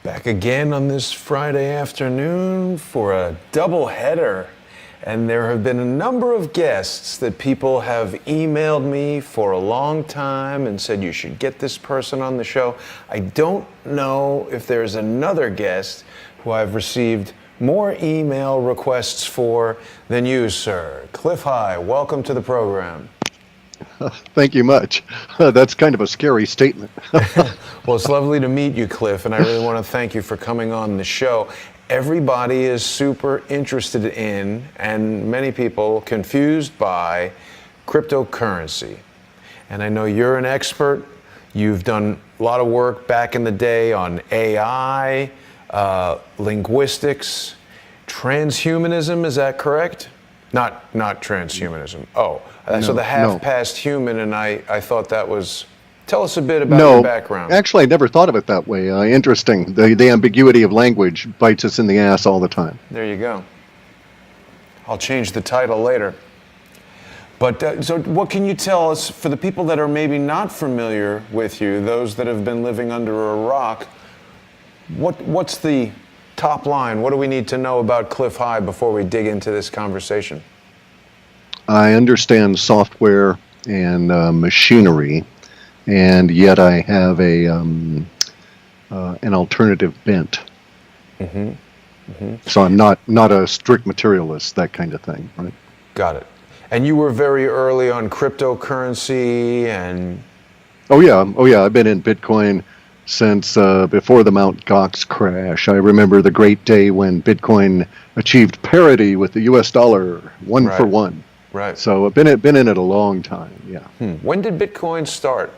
Back again on this Friday afternoon for a double header. And there have been a number of guests that people have emailed me for a long time and said, you should get this person on the show. I don't know if there's another guest who I've received more email requests for than you, sir. Clif, hi, welcome to the program. Thank you much. That's kind of a scary statement. Well, it's lovely to meet you, Clif, and I really want to thank you for coming on the show. Everybody is super interested in, and many people confused by, cryptocurrency. And I know you're an expert. You've done a lot of work back in the day on AI, linguistics, transhumanism, is that correct? Not transhumanism. Oh, so the half-past human, and I thought that was... Tell us a bit about your background. Actually, I never thought of it that way. Interesting. The ambiguity of language bites us in the ass all the time. There you go. I'll change the title later. But so what can you tell us, for the people that are maybe not familiar with you, those that have been living under a rock, what's the top line? What do we need to know about Clif High before we dig into this conversation? I understand software and machinery, and yet I have an alternative bent. Mm-hmm. Mm-hmm. So I'm not a strict materialist, that kind of thing, right? Got it. And you were very early on cryptocurrency and... Oh yeah, I've been in Bitcoin since before the Mt. Gox crash. I remember the great day when Bitcoin achieved parity with the US dollar, one for one. Right. So I've been in it a long time, yeah. When did Bitcoin start?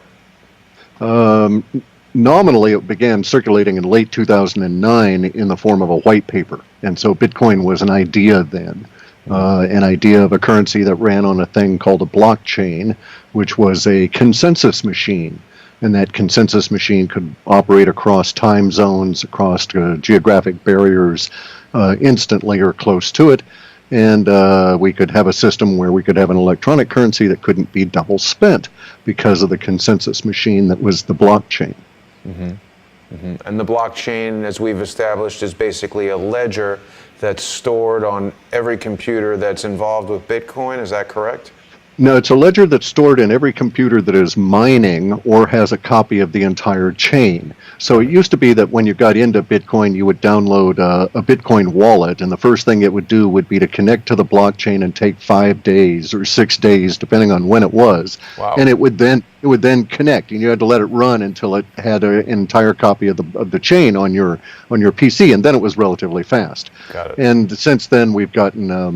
Nominally, it began circulating in late 2009 in the form of a white paper. And so Bitcoin was an idea then, an idea of a currency that ran on a thing called a blockchain, which was a consensus machine. And that consensus machine could operate across time zones, across geographic barriers instantly or close to it. And we could have a system where we could have an electronic currency that couldn't be double spent because of the consensus machine that was the blockchain. Mm-hmm. Mm-hmm. And the blockchain, as we've established, is basically a ledger that's stored on every computer that's involved with Bitcoin. Is that correct? No, it's a ledger that's stored in every computer that is mining or has a copy of the entire chain. So it used to be that when you got into Bitcoin, you would download a Bitcoin wallet, and the first thing it would do would be to connect to the blockchain and take 5 days or 6 days, depending on when it was. Wow. And it would then connect, and you had to let it run until it had an entire copy of the chain on your PC, and then it was relatively fast. Got it. And since then, we've gotten a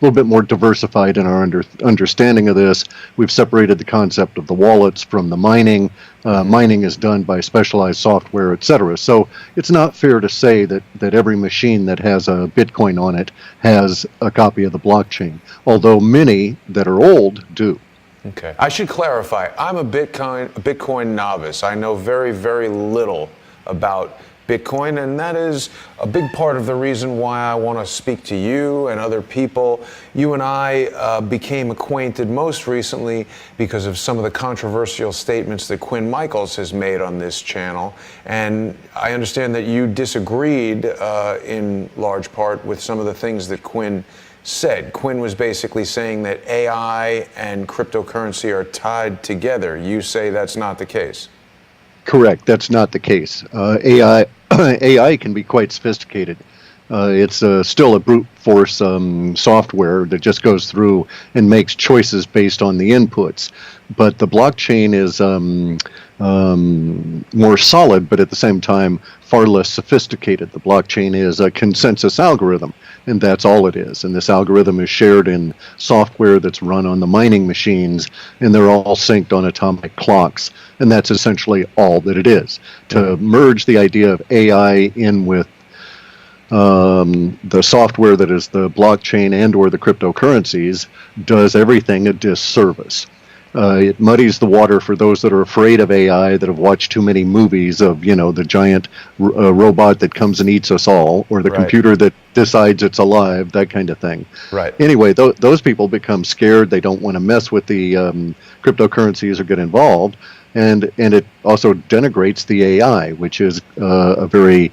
little bit more diversified in our understanding of this. We've separated the concept of the wallets from the mining. Mining is done by specialized software, etc. So it's not fair to say that every machine that has a Bitcoin on it has a copy of the blockchain, although many that are old do. Okay. I should clarify, I'm a Bitcoin novice. I know very, very little about Bitcoin, and that is a big part of the reason why I want to speak to you and other people. You and I became acquainted most recently because of some of the controversial statements that Quinn Michaels has made on this channel, and I understand that you disagreed in large part with some of the things that Quinn said. Quinn was basically saying that AI and cryptocurrency are tied together. You say that's not the case. Correct. That's not the case. AI can be quite sophisticated. It's still a brute force software that just goes through and makes choices based on the inputs. But the blockchain is more solid, but at the same time far less sophisticated. The blockchain is a consensus algorithm, and that's all it is. And this algorithm is shared in software that's run on the mining machines, and they're all synced on atomic clocks. And that's essentially all that it is. To merge the idea of AI in with the software that is the blockchain and or the cryptocurrencies does everything a disservice. It muddies the water for those that are afraid of AI, that have watched too many movies of, the giant robot that comes and eats us all, or the computer that decides it's alive, that kind of thing. Right. Anyway, those people become scared. They don't want to mess with the cryptocurrencies or get involved. and it also denigrates the AI, which is a very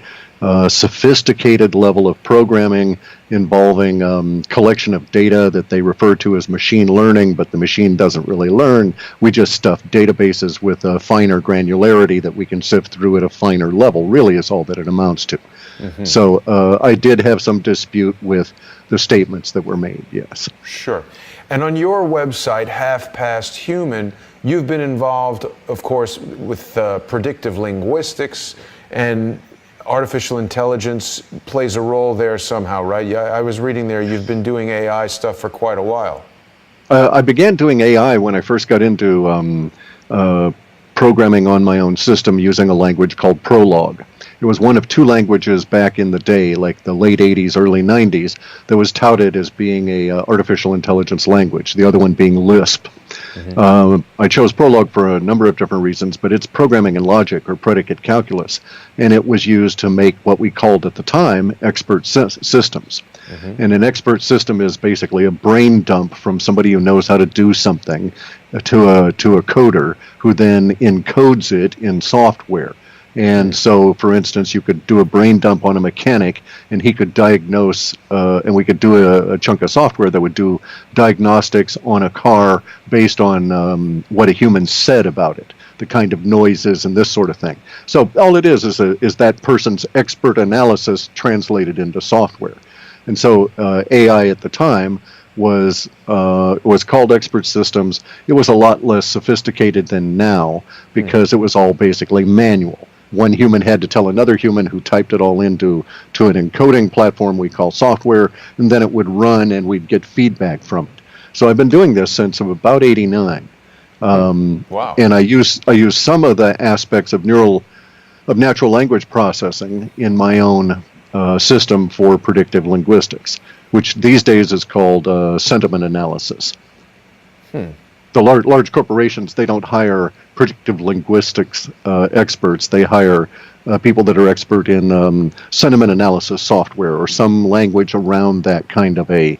sophisticated level of programming involving collection of data that they refer to as machine learning, but the machine doesn't really learn. We just stuff databases with a finer granularity that we can sift through at a finer level, really is all that it amounts to. Mm-hmm. So I did have some dispute with the statements that were made, yes. Sure. And on your website, Half Past Human, you've been involved, of course, with predictive linguistics, and artificial intelligence plays a role there somehow, right? Yeah, I was reading there you've been doing AI stuff for quite a while. I began doing AI when I first got into programming on my own system using a language called Prolog. It was one of two languages back in the day, like the late 80s, early 90s, that was touted as being a artificial intelligence language, the other one being Lisp. Mm-hmm. I chose Prolog for a number of different reasons, but it's programming in logic or predicate calculus, and it was used to make what we called at the time expert systems. Mm-hmm. And an expert system is basically a brain dump from somebody who knows how to do something to a coder who then encodes it in software. And so, for instance, you could do a brain dump on a mechanic, and he could diagnose, and we could do a chunk of software that would do diagnostics on a car based on what a human said about it, the kind of noises and this sort of thing. So all it is that person's expert analysis translated into software. And so AI at the time was called expert systems. It was a lot less sophisticated than now because it was all basically manual. One human had to tell another human who typed it all into an encoding platform we call software, and then it would run and we'd get feedback from it. So I've been doing this since about '89. Wow. And I use some of the aspects of natural language processing in my own system for predictive linguistics, which these days is called sentiment analysis. The large corporations, they don't hire predictive linguistics experts. They hire people that are expert in sentiment analysis software or some language around that kind of a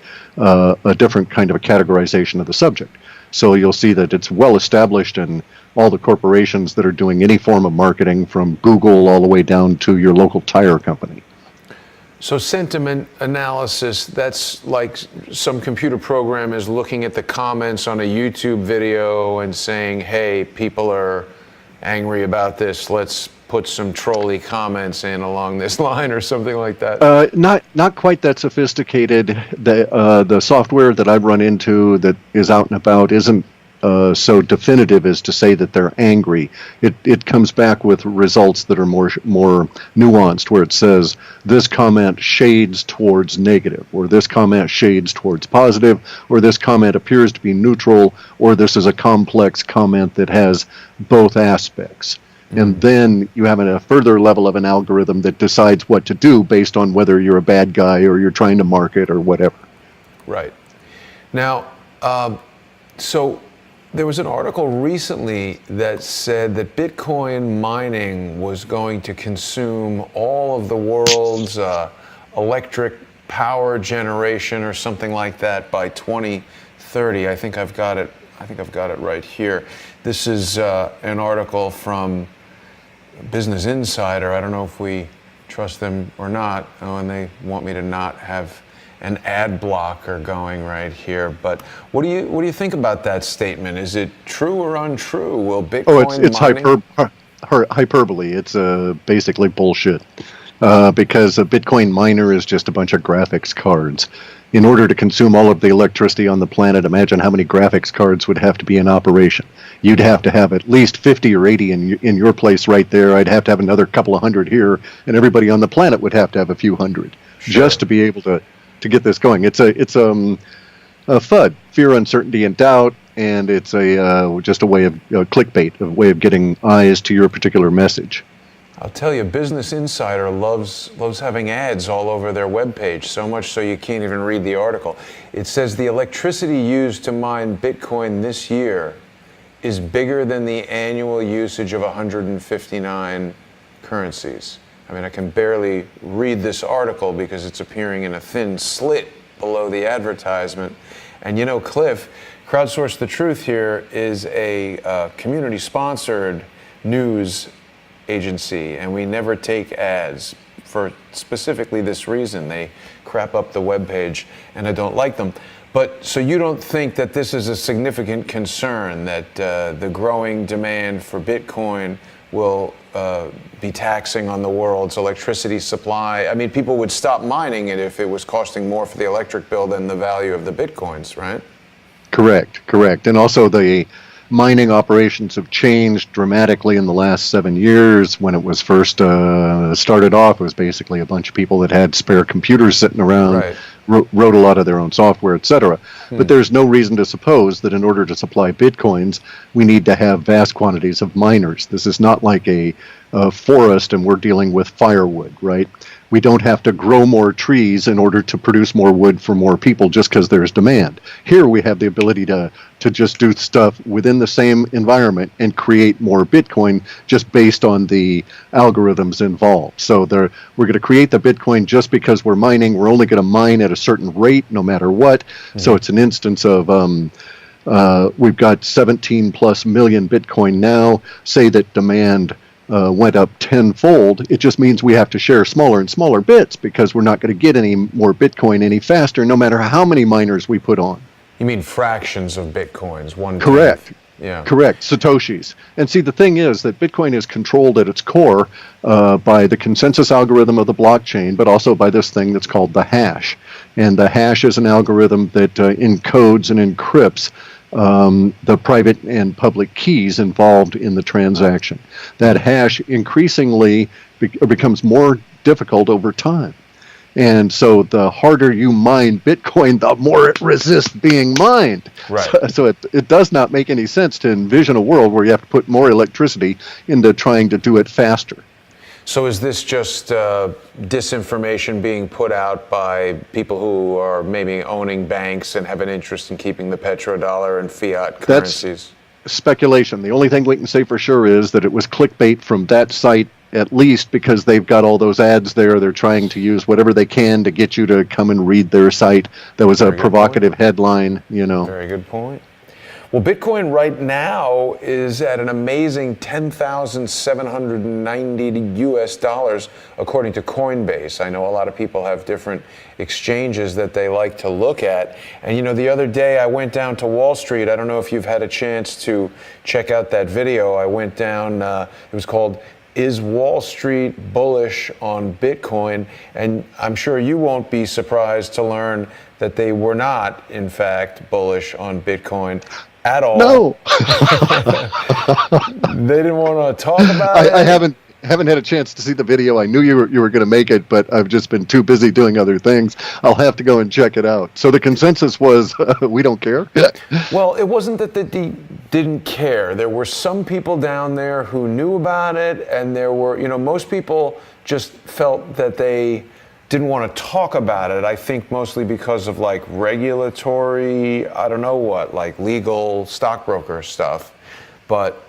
different kind of a categorization of the subject. So you'll see that it's well established in all the corporations that are doing any form of marketing, from Google all the way down to your local tire company. So sentiment analysis, that's like some computer program is looking at the comments on a YouTube video and saying, hey, people are angry about this, let's put some trolly comments in along this line or something like that? Not quite that sophisticated. The software that I've run into that is out and about isn't so definitive as to say that they're angry. It comes back with results that are more nuanced, where it says this comment shades towards negative, or this comment shades towards positive, or this comment appears to be neutral, or this is a complex comment that has both aspects. And then you have a further level of an algorithm that decides what to do based on whether you're a bad guy or you're trying to market or whatever. Right. Now, so there was an article recently that said that Bitcoin mining was going to consume all of the world's electric power generation or something like that by 2030. I think I've got it right here. This is an article from Business Insider. I don't know if we trust them or not, and they want me to not have an ad blocker going right here. But what do you think about that statement? Is it true or untrue? Will Bitcoin it's hyperbole. It's basically bullshit. Because a Bitcoin miner is just a bunch of graphics cards. In order to consume all of the electricity on the planet, imagine how many graphics cards would have to be in operation. You'd have to have at least 50 or 80 in your place right there. I'd have to have another couple of hundred here, and everybody on the planet would have to have a few hundred just to be able to get this going. It's a FUD, fear, uncertainty, and doubt, and it's just a way of clickbait, a way of getting eyes to your particular message. I'll tell you, Business Insider loves having ads all over their webpage, so much so you can't even read the article. It says the electricity used to mine Bitcoin this year is bigger than the annual usage of 159 currencies. I mean, I can barely read this article because it's appearing in a thin slit below the advertisement. And you know, Clif, Crowdsource the Truth here is a community-sponsored news agency, and we never take ads for specifically this reason. They crap up the webpage, and I don't like them. But so you don't think that this is a significant concern, that the growing demand for Bitcoin will be taxing on the world's electricity supply? I mean, people would stop mining it if it was costing more for the electric bill than the value of the Bitcoins, right? Correct. And also the mining operations have changed dramatically in the last 7 years. When it was first started off, it was basically a bunch of people that had spare computers sitting around, Right. wrote a lot of their own software, etc. But there's no reason to suppose that in order to supply Bitcoins, we need to have vast quantities of miners. This is not like a forest and we're dealing with firewood, right? We don't have to grow more trees in order to produce more wood for more people just because there's demand. Here we have the ability to just do stuff within the same environment and create more Bitcoin just based on the algorithms involved. So we're going to create the Bitcoin just because we're mining. We're only going to mine at a certain rate no matter what. So it's an instance of we've got 17 plus million Bitcoin now. Say that demand went up tenfold, it just means we have to share smaller and smaller bits because we're not going to get any more Bitcoin any faster, no matter how many miners we put on. You mean fractions of Bitcoins? Correct. Yeah. Correct. Satoshis. And see, the thing is that Bitcoin is controlled at its core by the consensus algorithm of the blockchain, but also by this thing that's called the hash. And the hash is an algorithm that encodes and encrypts the private and public keys involved in the transaction. That hash increasingly becomes more difficult over time. And so the harder you mine Bitcoin, the more it resists being mined. Right. So it does not make any sense to envision a world where you have to put more electricity into trying to do it faster. So is this just disinformation being put out by people who are maybe owning banks and have an interest in keeping the petrodollar and fiat currencies? That's speculation. The only thing we can say for sure is that it was clickbait from that site, at least because they've got all those ads there. They're trying to use whatever they can to get you to come and read their site. That was a provocative headline, you know. Very good point. Well, Bitcoin right now is at an amazing $10,790 US, according to Coinbase. I know a lot of people have different exchanges that they like to look at. And you know, the other day I went down to Wall Street. I don't know if you've had a chance to check out that video. I went down, it was called Is Wall Street Bullish on Bitcoin? And I'm sure you won't be surprised to learn that they were not, in fact, bullish on Bitcoin at all. No. They didn't want to talk about it. I haven't had a chance to see the video. I knew you were going to make it, but I've just been too busy doing other things. I'll have to go and check it out. So the consensus was we don't care. Well, it wasn't that they didn't care. There were some people down there who knew about it, and there were, you know, most people just felt that they didn't want to talk about it. I think mostly because of like regulatory, I don't know what, like legal stockbroker stuff. But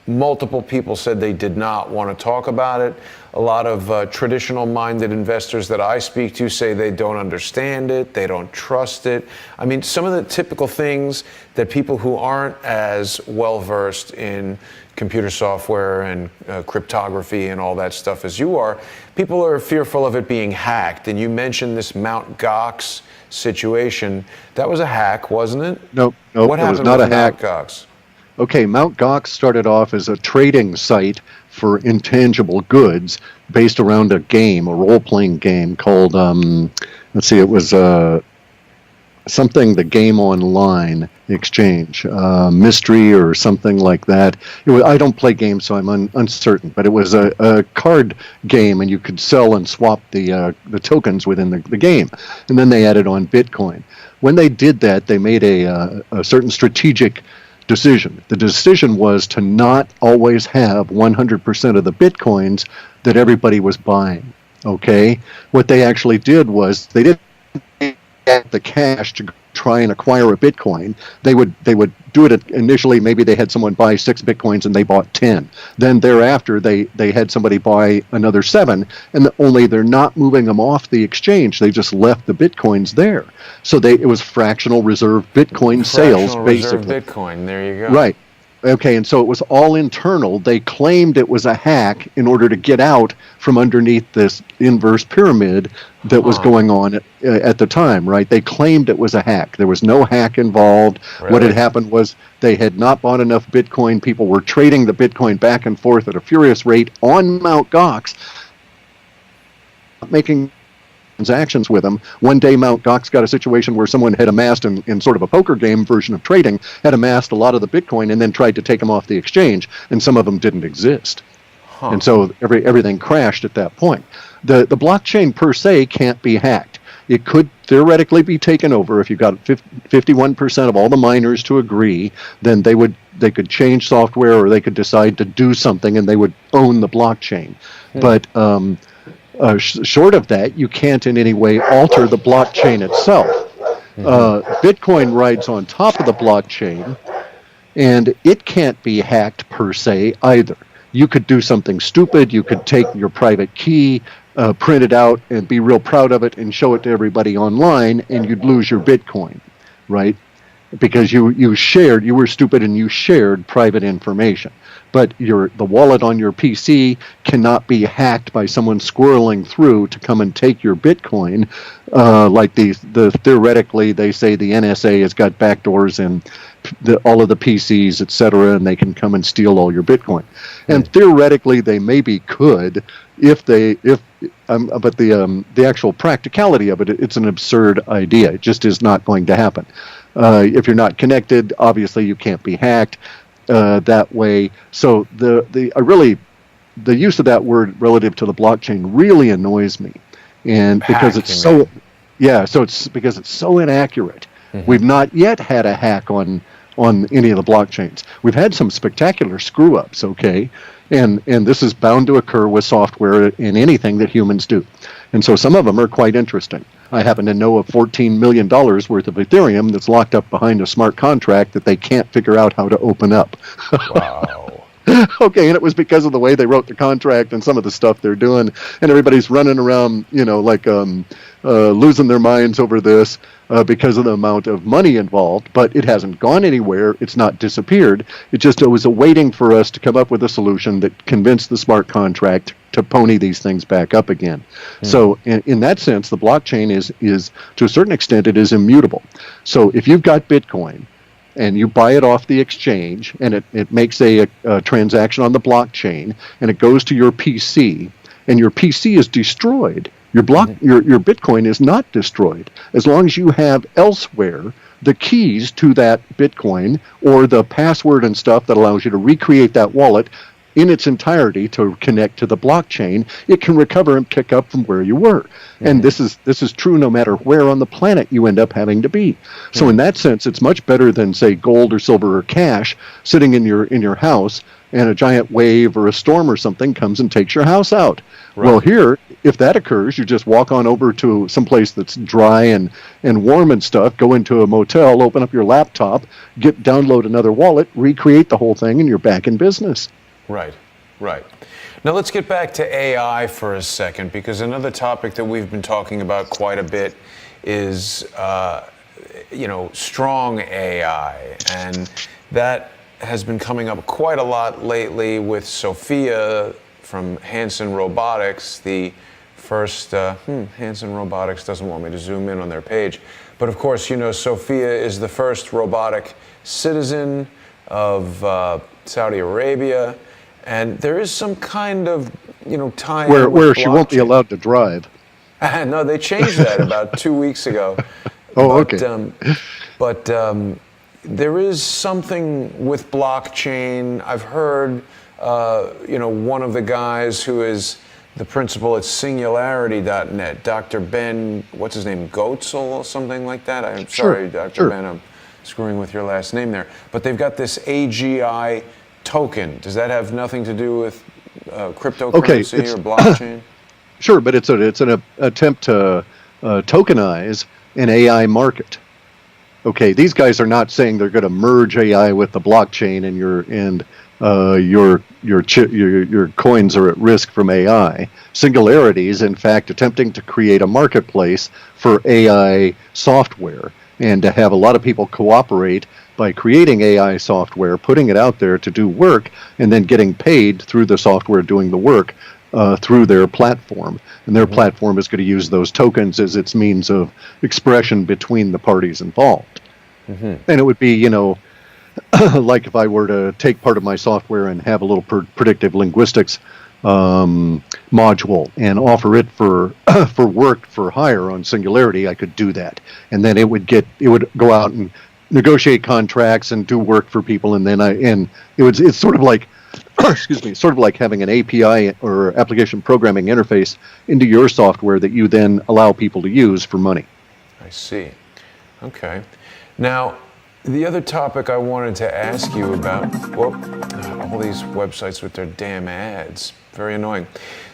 multiple people said they did not want to talk about it. A lot of traditional-minded investors that I speak to say they don't understand it, they don't trust it. I mean, some of the typical things that people who aren't as well-versed in computer software and cryptography and all that stuff as you are, people are fearful of it being hacked. And you mentioned this Mt. Gox situation. That was a hack, wasn't it? Nope, What it was happened not with a hack. Mt. Gox? Okay, Mt. Gox started off as a trading site for intangible goods based around a game, a role-playing game called, let's see, it was something, the Game Online Exchange, Mystery or something like that. I don't play games, so I'm uncertain, but it was a card game, and you could sell and swap the tokens within the game. And then they added on Bitcoin. When they did that, they made a certain strategic decision. The decision was to not always have 100% of the Bitcoins that everybody was buying. Okay? What they actually did was they didn't get the cash to try and acquire a Bitcoin, they would do it initially. Maybe they had someone buy 6 Bitcoins and they bought 10. Then thereafter, they had somebody buy another 7, and only they're not moving them off the exchange. They just left the Bitcoins there. So it was fractional reserve Bitcoin sales, basically. Reserve Bitcoin. There you go. Right. Okay, and so it was all internal. They claimed it was a hack in order to get out from underneath this inverse pyramid that was going on at the time, right? They claimed it was a hack. There was no hack involved. Really? What had happened was they had not bought enough Bitcoin. People were trading the Bitcoin back and forth at a furious rate on Mt. Gox, making transactions with them. One day, Mt. Gox got a situation where someone had amassed, in sort of a poker game version of trading, had amassed a lot of the Bitcoin and then tried to take them off the exchange, and some of them didn't exist. And so everything crashed at that point. The blockchain per se can't be hacked. It could theoretically be taken over if you got 51% of all the miners to agree. Then they could change software, or they could decide to do something, and they would own the blockchain. But short of that, you can't in any way alter the blockchain itself. Bitcoin rides on top of the blockchain, and it can't be hacked per se either. You could do something stupid. You could take your private key, print it out, and be real proud of it and show it to everybody online, and you'd lose your Bitcoin, right? Because you were stupid and you shared private information. But the wallet on your PC cannot be hacked by someone squirreling through to come and take your Bitcoin. Like theoretically, they say the NSA has got backdoors in all of the PCs, et cetera, and they can come and steal all your Bitcoin. And theoretically, they maybe could but the actual practicality of it's an absurd idea. It just is not going to happen. If you're not connected, obviously you can't be hacked that way. So the use of that word relative to the blockchain really annoys me, and because it's so inaccurate. We've not yet had a hack on any of the blockchains. We've had some spectacular screw ups, okay, and this is bound to occur with software in anything that humans do, and so some of them are quite interesting. I happen to know of $14 million worth of Ethereum that's locked up behind a smart contract that they can't figure out how to open up. Wow. Okay, and it was because of the way they wrote the contract and some of the stuff they're doing, and everybody's running around, losing their minds over this because of the amount of money involved. But it hasn't gone anywhere. It's not disappeared. It was waiting for us to come up with a solution that convinced the smart contract to pony these things back up again. So in that sense, the blockchain is to a certain extent, it is immutable. So if you've got Bitcoin and you buy it off the exchange, and it makes a transaction on the blockchain, and it goes to your PC, and your PC is destroyed, your Bitcoin is not destroyed. As long as you have elsewhere the keys to that Bitcoin, or the password and stuff that allows you to recreate that wallet in its entirety to connect to the blockchain, it can recover and pick up from where you were. And this is true no matter where on the planet you end up having to be. So in that sense, it's much better than, say, gold or silver or cash sitting in your house, and a giant wave or a storm or something comes and takes your house out. Right. Well, here, if that occurs, you just walk on over to someplace that's dry and warm and stuff, go into a motel, open up your laptop, download another wallet, recreate the whole thing, and you're back in business. Right. Now let's get back to AI for a second, because another topic that we've been talking about quite a bit is, strong AI, and that has been coming up quite a lot lately with Sophia from Hanson Robotics, the first, Hanson Robotics doesn't want me to zoom in on their page, but of course, Sophia is the first robotic citizen of Saudi Arabia. And there is some kind of, tie where she won't be allowed to drive. No, they changed that about 2 weeks ago. Okay. But there is something with blockchain. I've heard, one of the guys who is the principal at Singularity.net, Dr. Ben, what's his name, Goetzel or something like that? I'm sorry, Dr. Ben, I'm screwing with your last name there. But they've got this AGI token. Does that have nothing to do with cryptocurrency or blockchain? Sure, but it's an attempt to tokenize an AI market. Okay, these guys are not saying they're going to merge AI with the blockchain, and your coins are at risk from AI. Singularity is, in fact, attempting to create a marketplace for AI software, and to have a lot of people cooperate by creating AI software, putting it out there to do work, and then getting paid through the software doing the work through their platform. And their platform is going to use those tokens as its means of expression between the parties involved. And it would be, like if I were to take part of my software and have a little predictive linguistics module and offer it for for work for hire on Singularity, I could do that, and then it would go out and negotiate contracts and do work for people, and then it's sort of like excuse me, sort of like having an API or application programming interface into your software that you then allow people to use for money. I see. Okay. Now, the other topic I wanted to ask you about, well, all these websites with their damn ads, very annoying.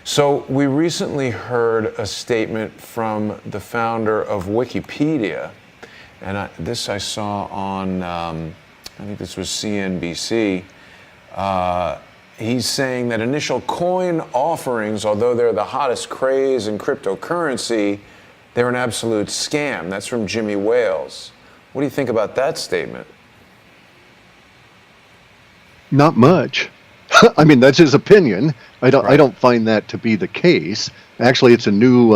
So we recently heard a statement from the founder of Wikipedia, and this I saw on, I think this was CNBC. He's saying that initial coin offerings, although they're the hottest craze in cryptocurrency, they're an absolute scam. That's from Jimmy Wales. What do you think about that statement? Not much. I mean, that's his opinion. I don't find that to be the case. Actually, it's a new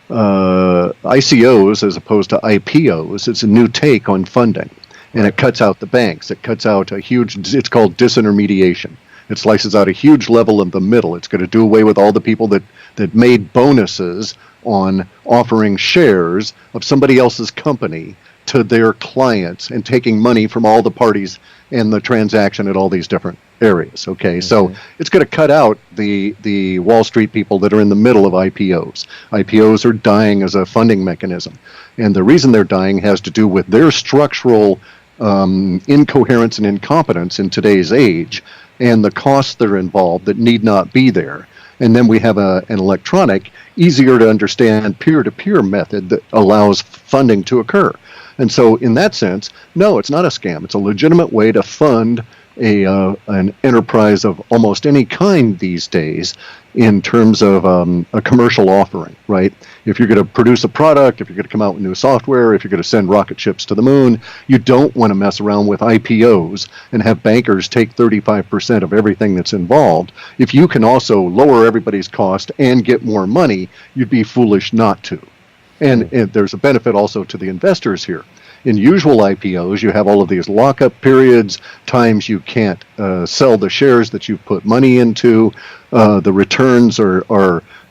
ICOs as opposed to IPOs. It's a new take on funding, and it cuts out the banks. It cuts out it's called disintermediation. It slices out a huge level in the middle. It's going to do away with all the people that made bonuses on offering shares of somebody else's company to their clients and taking money from all the parties in the transaction at all these different areas. Okay, so it's going to cut out the Wall Street people that are in the middle of IPOs. IPOs are dying as a funding mechanism, and the reason they're dying has to do with their structural incoherence and incompetence in today's age, and the costs that are involved that need not be there. And then we have an electronic, easier to understand peer-to-peer method that allows funding to occur. And so in that sense, no, it's not a scam. It's a legitimate way to fund an enterprise of almost any kind these days in terms of a commercial offering, right? If you're going to produce a product, if you're going to come out with new software, if you're going to send rocket ships to the moon, you don't want to mess around with IPOs and have bankers take 35% of everything that's involved. If you can also lower everybody's cost and get more money, you'd be foolish not to. And there's a benefit also to the investors here. In usual IPOs, you have all of these lockup periods, times you can't sell the shares that you've put money into. The returns are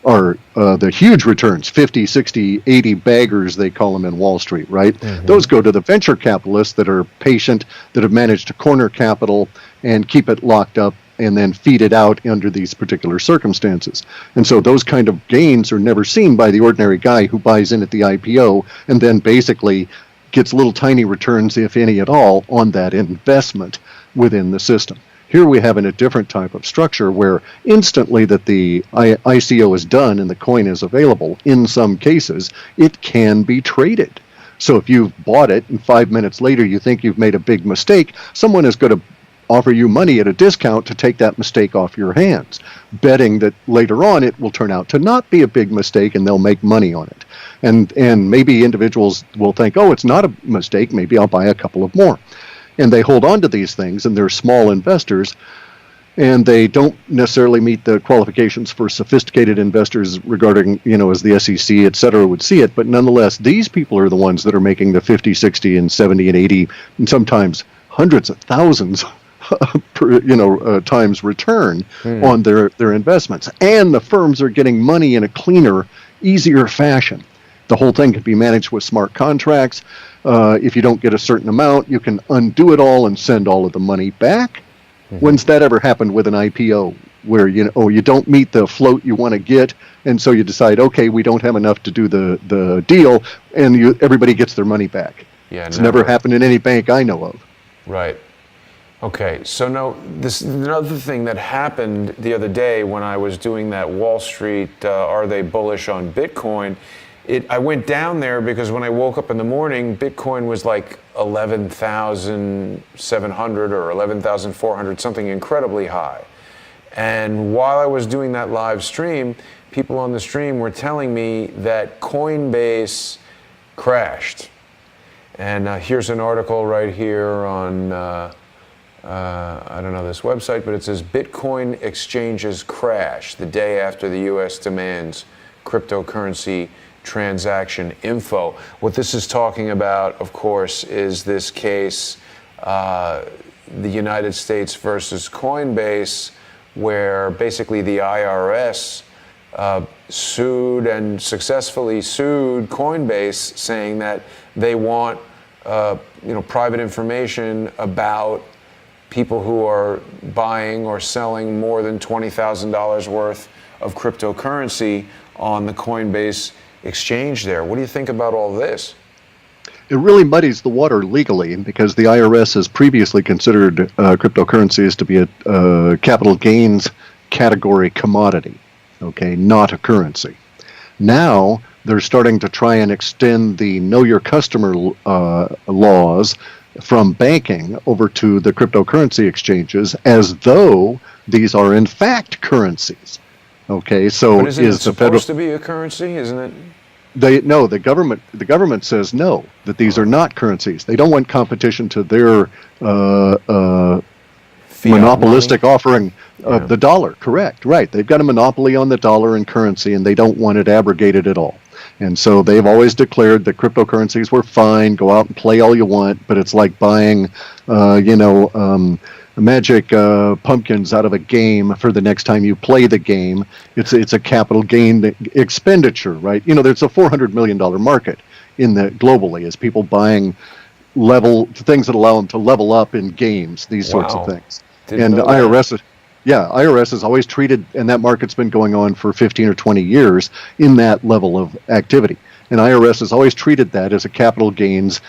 the huge returns, 50, 60, 80 baggers, they call them in Wall Street, right? Those go to the venture capitalists that are patient, that have managed to corner capital and keep it locked up and then feed it out under these particular circumstances. And so those kind of gains are never seen by the ordinary guy who buys in at the IPO and then basically gets little tiny returns, if any at all, on that investment within the system. Here we have in a different type of structure where instantly that the ICO is done and the coin is available, in some cases, it can be traded. So if you've bought it and 5 minutes later you think you've made a big mistake, someone is going to offer you money at a discount to take that mistake off your hands, betting that later on it will turn out to not be a big mistake and they'll make money on it. And maybe individuals will think, oh, it's not a mistake, maybe I'll buy a couple of more. And they hold on to these things, and they're small investors, and they don't necessarily meet the qualifications for sophisticated investors regarding, as the SEC, et cetera, would see it. But nonetheless, these people are the ones that are making the 50, 60, and 70, and 80, and sometimes hundreds of thousands times return on their investments. And the firms are getting money in a cleaner, easier fashion. The whole thing can be managed with smart contracts. If you don't get a certain amount, you can undo it all and send all of the money back. When's that ever happened with an IPO where you don't meet the float you want to get, and so you decide, okay, we don't have enough to do the deal, and everybody gets their money back? Yeah, it's never happened in any bank I know of. Right. Okay, so now this another thing that happened the other day when I was doing that Wall Street, are they bullish on Bitcoin, I went down there because when I woke up in the morning, Bitcoin was like 11,700 or 11,400, something incredibly high. And while I was doing that live stream, people on the stream were telling me that Coinbase crashed. And here's an article right here on, I don't know this website, but it says Bitcoin exchanges crash the day after the U.S. demands cryptocurrency transaction info. What this is talking about, of course, is this case, the United States versus Coinbase, where basically the IRS sued and successfully sued Coinbase, saying that they want private information about people who are buying or selling more than $20,000 worth of cryptocurrency on the Coinbase exchange there. What do you think about all this? It really muddies the water legally because the IRS has previously considered cryptocurrencies to be a capital gains category commodity, okay, not a currency. Now they're starting to try and extend the know your customer laws from banking over to the cryptocurrency exchanges as though these are in fact currencies. Okay, so but isn't it supposed to be a currency, isn't it? The government says no, that these are not currencies. They don't want competition to their monopolistic money offering of the dollar. Correct, right. They've got a monopoly on the dollar and currency, and they don't want it abrogated at all. And so they've always declared that cryptocurrencies were fine, go out and play all you want, but it's like buying, magic pumpkins out of a game for the next time you play the game. It's a capital gain expenditure, right? There's a $400 million market globally as people buying things that allow them to level up in games, these sorts of things. And the IRS has always treated, and that market's been going on for 15 or 20 years in that level of activity. And IRS has always treated that as a capital gains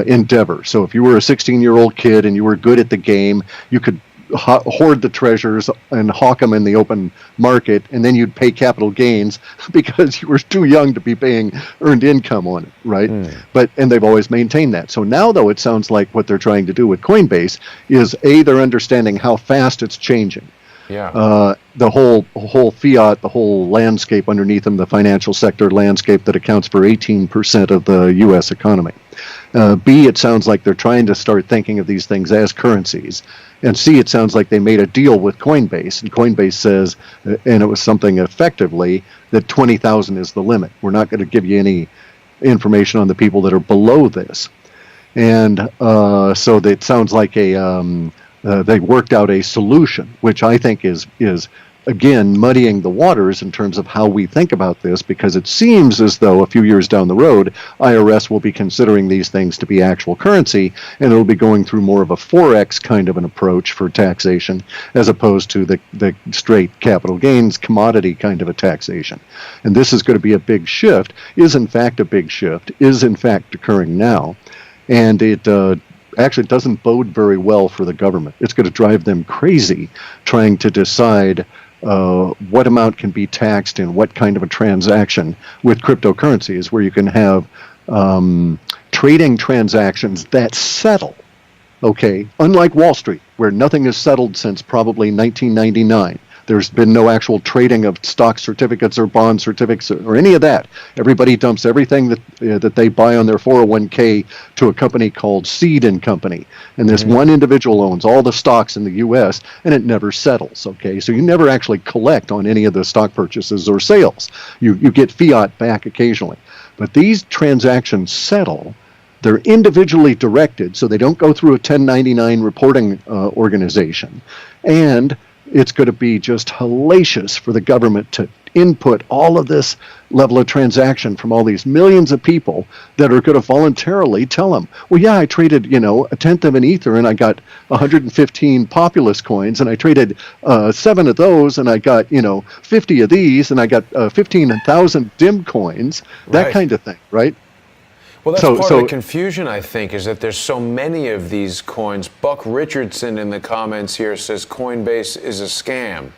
endeavor. So if you were a 16-year-old kid and you were good at the game, you could hoard the treasures and hawk them in the open market, and then you'd pay capital gains because you were too young to be paying earned income on it, right? And they've always maintained that. So now, though, it sounds like what they're trying to do with Coinbase is, they're understanding how fast it's changing. Yeah. The whole fiat, the whole landscape underneath them, the financial sector landscape that accounts for 18% of the U.S. economy. B, it sounds like they're trying to start thinking of these things as currencies. And C, it sounds like they made a deal with Coinbase, and Coinbase says, and it was something effectively, that 20,000 is the limit. We're not going to give you any information on the people that are below this. And so it sounds like they worked out a solution, which I think is again muddying the waters in terms of how we think about this, because it seems as though a few years down the road, IRS will be considering these things to be actual currency, and it'll be going through more of a Forex kind of an approach for taxation, as opposed to the straight capital gains commodity kind of a taxation. And this is going to be a big shift, is in fact a big shift, is in fact occurring now, and it actually doesn't bode very well for the government. It's going to drive them crazy trying to decide what amount can be taxed in what kind of a transaction with cryptocurrencies, where you can have trading transactions that settle. Okay, unlike Wall Street, where nothing is settled since probably 1999. There's been no actual trading of stock certificates or bond certificates or any of that. Everybody dumps everything that they buy on their 401k to a company called Seed and Company. And this one individual owns all the stocks in the U.S., and it never settles, okay? So you never actually collect on any of the stock purchases or sales. You get fiat back occasionally. But these transactions settle. They're individually directed, so they don't go through a 1099 reporting organization. And it's going to be just hellacious for the government to input all of this level of transaction from all these millions of people that are going to voluntarily tell them, well, yeah, I traded, a tenth of an ether and I got 115 populist coins, and I traded 7 of those and I got, 50 of these, and I got 15,000 dim coins, that kind of thing, right? Well, that's part of the confusion, I think, is that there's so many of these coins. Buck Richardson in the comments here says Coinbase is a scam.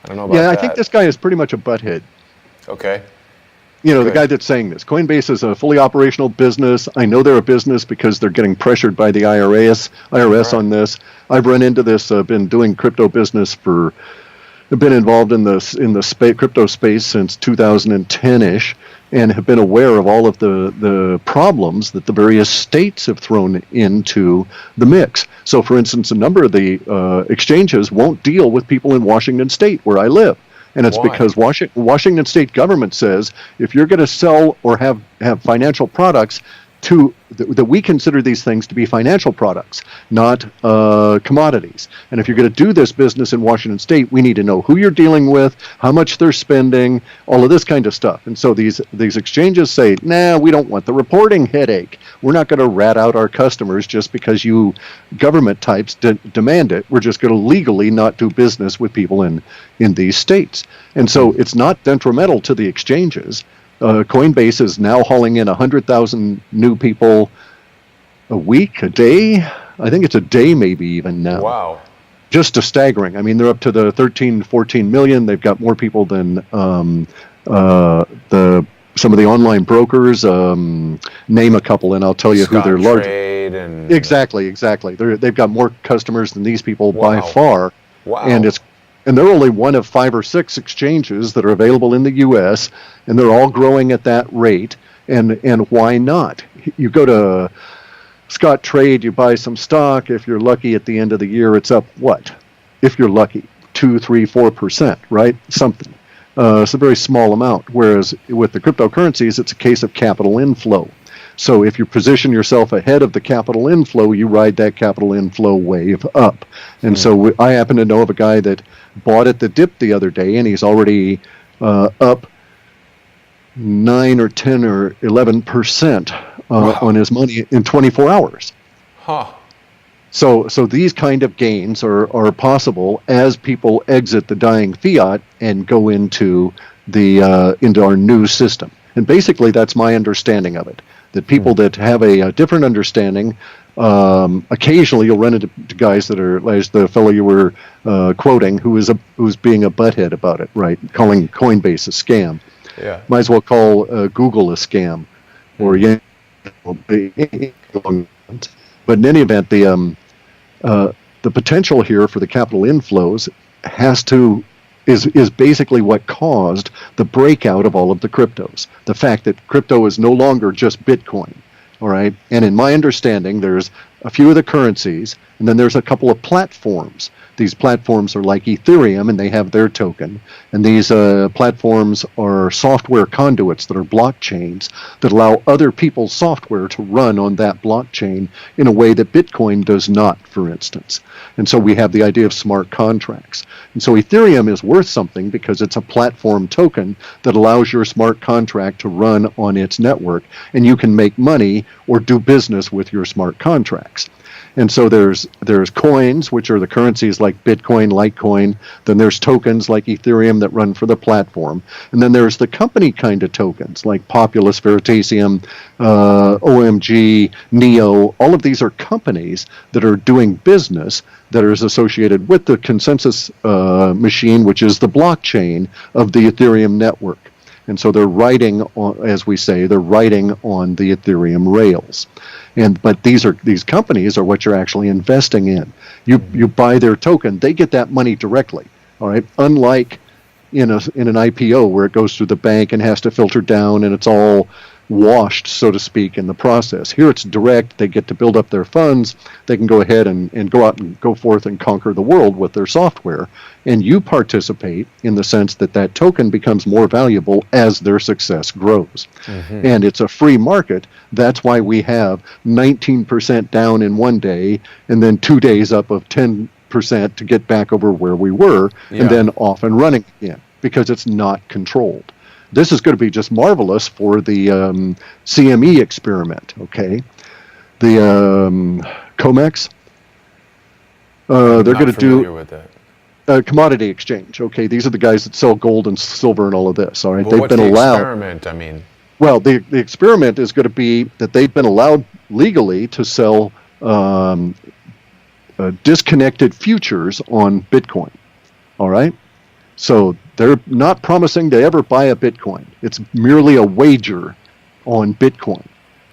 I don't know about that. Yeah, I think this guy is pretty much a butthead. Okay. the Good. guy that's saying this. Coinbase is a fully operational business. I know they're a business because they're getting pressured by the IRS Right. on this. I've run into this. I've been doing crypto business I've been involved in the crypto space since 2010-ish, and have been aware of all of the problems that the various states have thrown into the mix. So, for instance, a number of the exchanges won't deal with people in Washington State, where I live. And it's Why? because Washington State government says if you're going to sell or have financial products that we consider these things to be financial products, not commodities. And if you're going to do this business in Washington State, we need to know who you're dealing with, how much they're spending, all of this kind of stuff. And so these exchanges say, nah, we don't want the reporting headache. We're not going to rat out our customers just because you government types demand it. We're just going to legally not do business with people in these states. And so it's not detrimental to the exchanges. Coinbase is now hauling in 100,000 new people a week, a day. I think it's a day, maybe even now. Wow. Just a staggering. I mean, they're up to the 13, 14 million. They've got more people than some of the online brokers. Name a couple, and I'll tell you who they're large. And Exactly. They've got more customers than these people by Wow. far. Wow. And they're only one of 5 or 6 exchanges that are available in the U.S., and they're all growing at that rate. And why not? You go to Scott Trade, you buy some stock. If you're lucky, at the end of the year, it's up what? If you're lucky, 2, 3, 4%, right? Something. It's a very small amount. Whereas with the cryptocurrencies, it's a case of capital inflow. So if you position yourself ahead of the capital inflow, you ride that capital inflow wave up. And so I happen to know of a guy that bought at the dip the other day, and he's already up 9 or 10 or 11% on his money in 24 hours. Huh. So these kind of gains are possible as people exit the dying fiat and go into our new system. And basically, that's my understanding of it. That people that have a different understanding, occasionally you'll run into guys that are, as the fellow you were quoting, who's being a butthead about it, right? Calling Coinbase a scam. Yeah. Might as well call Google a scam, or but in any event, the potential here for the capital inflows is basically what caused the breakout of all of the cryptos. The fact that crypto is no longer just Bitcoin, all right? And in my understanding, there's a few of the currencies, and then there's a couple of platforms. These platforms are like Ethereum, and they have their token. And these platforms are software conduits that are blockchains that allow other people's software to run on that blockchain in a way that Bitcoin does not, for instance. And so we have the idea of smart contracts. And so Ethereum is worth something because it's a platform token that allows your smart contract to run on its network, and you can make money or do business with your smart contracts. And so there's coins, which are the currencies like Bitcoin, Litecoin. Then there's tokens like Ethereum that run for the platform. And then there's the company kind of tokens like Populus, Veritasium, OMG, Neo. All of these are companies that are doing business that is associated with the consensus machine, which is the blockchain of the Ethereum network. And so they're riding on, as we say, they're riding on the Ethereum rails. But these companies are what you're actually investing in. You buy their token, they get that money directly. All right. Unlike in an IPO where it goes through the bank and has to filter down and it's all washed, so to speak, in the process. Here it's direct. They get to build up their funds. They can go ahead and go out and go forth and conquer the world with their software. And you participate in the sense that that token becomes more valuable as their success grows. Mm-hmm. And it's a free market. That's why we have 19% down in one day and then 2 days up of 10% to get back over where we were, and then off and running again, because it's not controlled. This is going to be just marvelous for the CME experiment, okay? The COMEX, they're going to do with that. Commodity exchange, okay? These are the guys that sell gold and silver and all of this, all right? Well, they've what's been the allowed. Experiment, I mean. Well, the experiment is going to be that they've been allowed legally to sell disconnected futures on Bitcoin, all right? So they're not promising to ever buy a Bitcoin. It's merely a wager on Bitcoin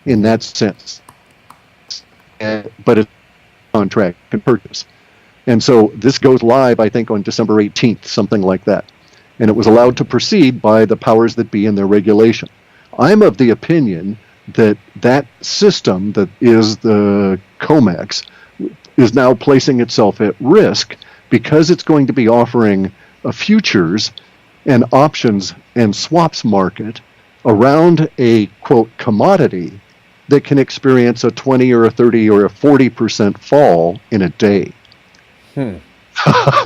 in that sense. But it's a contract can purchase. And so this goes live, I think, on December 18th, something like that. And it was allowed to proceed by the powers that be in their regulation. I'm of the opinion that that system that is the COMEX is now placing itself at risk because it's going to be offering a futures and options and swaps market around a, quote, commodity that can experience a 20 or a 30 or a 40% fall in a day.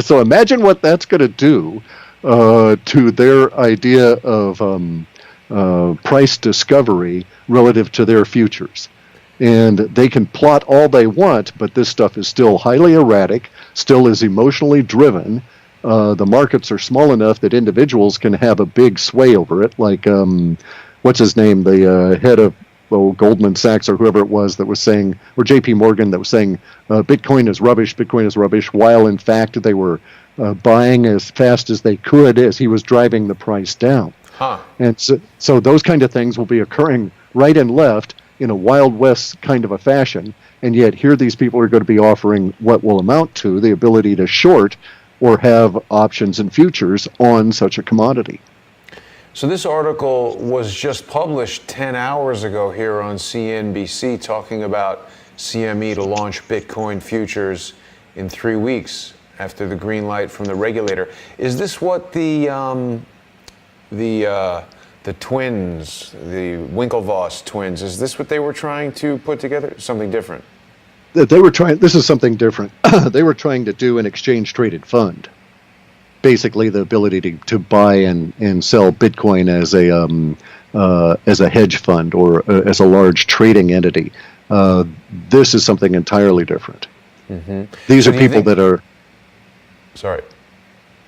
So imagine what that's going to do to their idea of price discovery relative to their futures. And they can plot all they want, but this stuff is still highly erratic, still is emotionally driven. The markets are small enough that individuals can have a big sway over it, like, what's his name, the head of Goldman Sachs or whoever it was that was saying, or JP Morgan that was saying, Bitcoin is rubbish, while in fact they were buying as fast as they could as he was driving the price down. And so those kind of things will be occurring right and left in a Wild West kind of a fashion, and yet here these people are going to be offering what will amount to the ability to short or have options and futures on such a commodity. So this article was just published 10 hours ago here on CNBC talking about CME to launch Bitcoin futures in 3 weeks after the green light from the regulator. Is this what the twins, the Winklevoss twins, is this what they were trying to put together? Something different? They were trying, this is something different. They were trying to do an exchange traded fund. Basically the ability to buy and sell Bitcoin as a hedge fund or as a large trading entity. This is something entirely different. These are people that are... Sorry.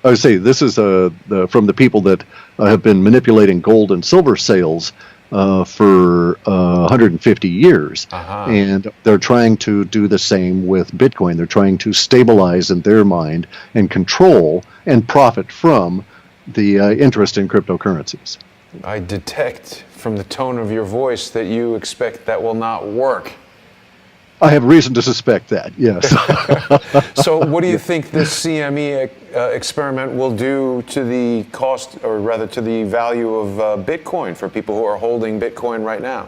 I would say this is from the people that have been manipulating gold and silver sales for 150 years. And they're trying to do the same with Bitcoin. They're trying to stabilize in their mind and control and profit from the interest in cryptocurrencies. I detect from the tone of your voice that you expect that will not work. I have reason to suspect that, yes. So what do you think this CME experiment will do to the cost, or rather to the value of Bitcoin for people who are holding Bitcoin right now?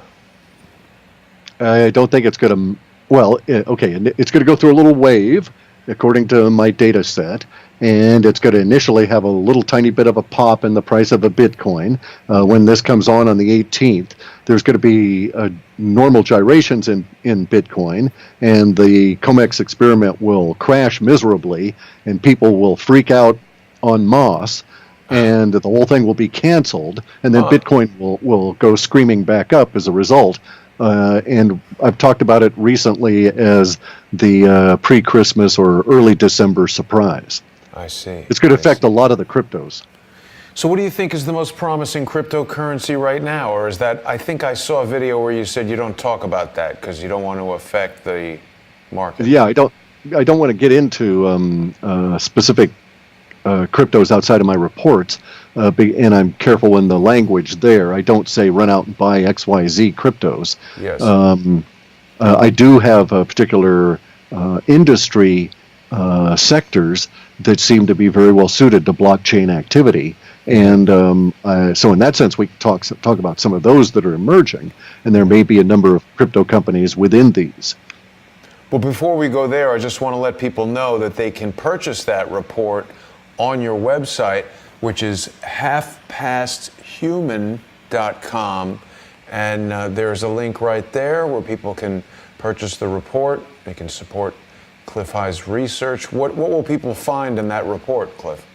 I don't think it's going to, well, okay, it's going to go through a little wave, according to my data set, and it's going to initially have a little tiny bit of a pop in the price of a Bitcoin. When this comes on the 18th, there's going to be normal gyrations in Bitcoin, and the COMEX experiment will crash miserably, and people will freak out en masse, and the whole thing will be canceled, and then Bitcoin will go screaming back up as a result. And I've talked about it recently as the pre-Christmas or early December surprise. I see. It's going to affect a lot of the cryptos. So what do you think is the most promising cryptocurrency right now? Or is that, I think I saw a video where you said you don't talk about that because you don't want to affect the market. Yeah, I don't want to get into specific cryptos outside of my reports, and I'm careful in the language there. I don't say run out and buy XYZ cryptos. Yes. I do have a particular industry sectors that seem to be very well suited to blockchain activity. And so in that sense, we talk about some of those that are emerging, and there may be a number of crypto companies within these. Well, before we go there, I just want to let people know that they can purchase that report on your website, which is halfpasthuman.com. And there's a link right there where people can purchase the report. They can support Clif High's research. What will people find in that report, Clif?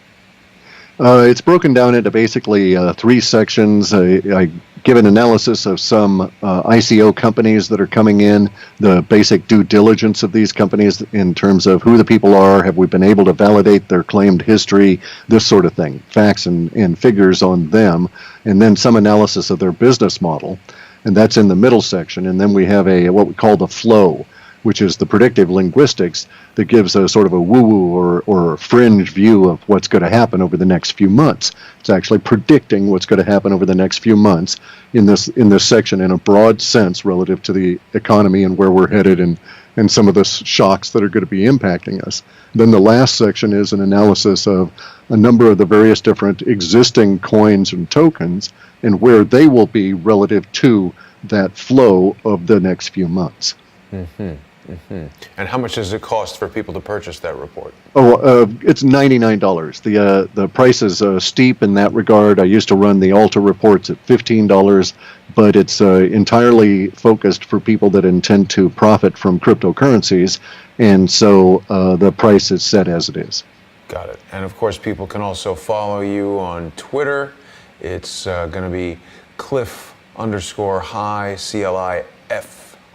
It's broken down into basically 3 sections. I give an analysis of some ICO companies that are coming in, the basic due diligence of these companies in terms of who the people are, have we been able to validate their claimed history, this sort of thing, facts and figures on them, and then some analysis of their business model, and that's in the middle section. And then we have what we call the flow, which is the predictive linguistics that gives a sort of a woo-woo or fringe view of what's going to happen over the next few months. It's actually predicting what's going to happen over the next few months in this section in a broad sense relative to the economy and where we're headed and some of the shocks that are going to be impacting us. Then the last section is an analysis of a number of the various different existing coins and tokens and where they will be relative to that flow of the next few months. Mm-hmm. Mm-hmm. And how much does it cost for people to purchase that report? It's $99. The price is steep in that regard. I used to run the Alta reports at $15, but it's entirely focused for people that intend to profit from cryptocurrencies, and so the price is set as it is. Got it. And of course, people can also follow you on Twitter. It's going to be Clif_high,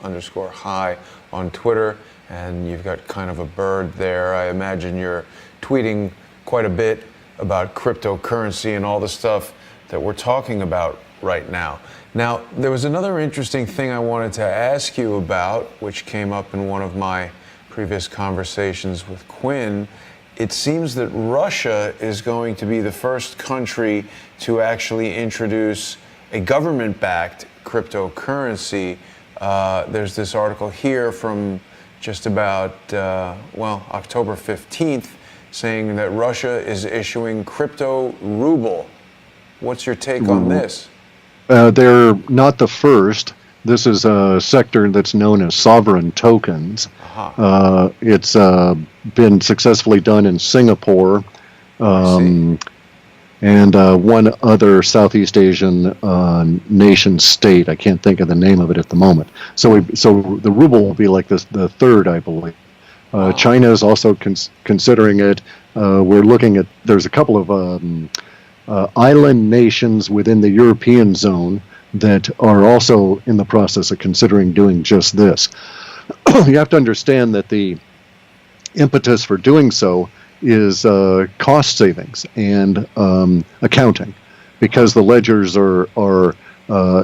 CLIF_high on Twitter, and you've got kind of a bird there. I imagine you're tweeting quite a bit about cryptocurrency and all the stuff that we're talking about right now. Now, there was another interesting thing I wanted to ask you about, which came up in one of my previous conversations with Quinn. It seems that Russia is going to be the first country to actually introduce a government-backed cryptocurrency. There's this article here from just about, October 15th, saying that Russia is issuing crypto ruble. What's your take on this? They're not the first. This is a sector that's known as sovereign tokens. Uh-huh. It's been successfully done in Singapore. And one other Southeast Asian nation state. I can't think of the name of it at the moment. So the ruble will be like this, the third, I believe. China is also considering it. We're looking at, there's a couple of island nations within the European zone that are also in the process of considering doing just this. You have to understand that the impetus for doing so is cost savings and accounting, because the ledgers are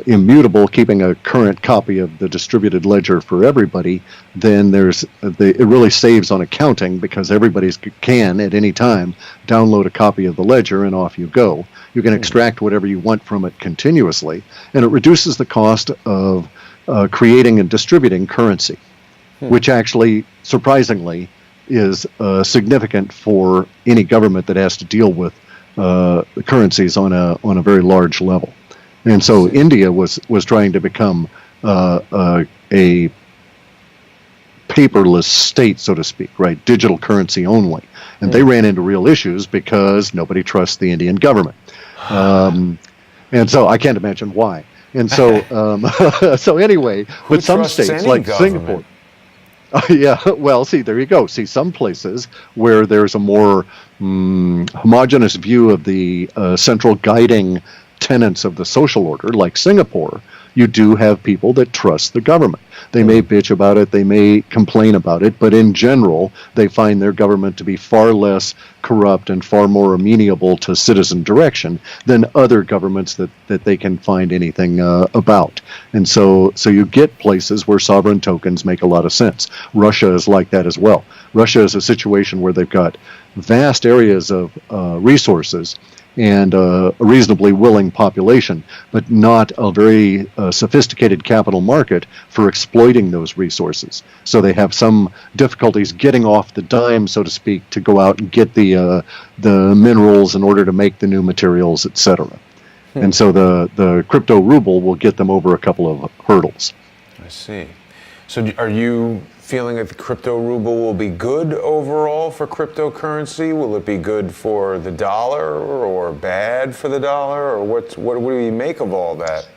immutable, keeping a current copy of the distributed ledger for everybody. Then it really saves on accounting, because everybody can at any time download a copy of the ledger and off you go. You can extract whatever you want from it continuously, and it reduces the cost of creating and distributing currency, which actually, surprisingly, is significant for any government that has to deal with currencies on a very large level. And so India was trying to become a paperless state, so to speak, right? Digital currency only. And they ran into real issues because nobody trusts the Indian government. And so I can't imagine why. And so, so anyway, but some states like Singapore. Yeah, well, see, there you go. See, some places where there's a more homogeneous view of the central guiding tenets of the social order, like Singapore, you do have people that trust the government. They may bitch about it, they may complain about it, but in general, they find their government to be far less corrupt and far more amenable to citizen direction than other governments that they can find anything about. And so you get places where sovereign tokens make a lot of sense. Russia is like that as well. Russia is a situation where they've got vast areas of resources and a reasonably willing population, but not a very sophisticated capital market for exploiting those resources. So they have some difficulties getting off the dime, so to speak, to go out and get the minerals in order to make the new materials, etc. And so the crypto ruble will get them over a couple of hurdles. I see. So are you feeling that the crypto ruble will be good overall for cryptocurrency? Will it be good for the dollar or bad for the dollar? Or what do you make of all that?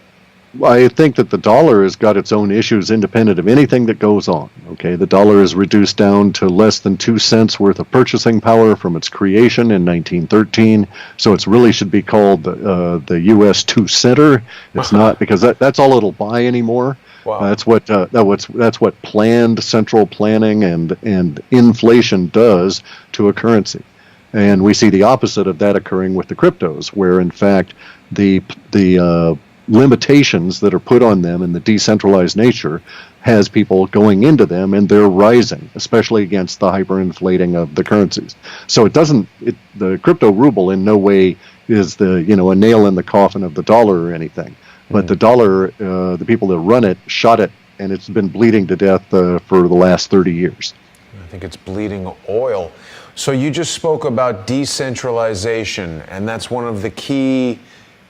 I think that the dollar has got its own issues independent of anything that goes on. Okay, the dollar is reduced down to less than 2 cents worth of purchasing power from its creation in 1913. So it really should be called the U.S. 2-center. It's not, because that's all it'll buy anymore. Wow. That's what planned central planning and inflation does to a currency. And we see the opposite of that occurring with the cryptos, where in fact the limitations that are put on them and the decentralized nature has people going into them, and they're rising, especially against the hyperinflating of the currencies. So the crypto ruble in no way is a nail in the coffin of the dollar or anything. But the dollar, the people that run it shot it, and it's been bleeding to death for the last 30 years. I think it's bleeding oil. So you just spoke about decentralization, and that's one of the key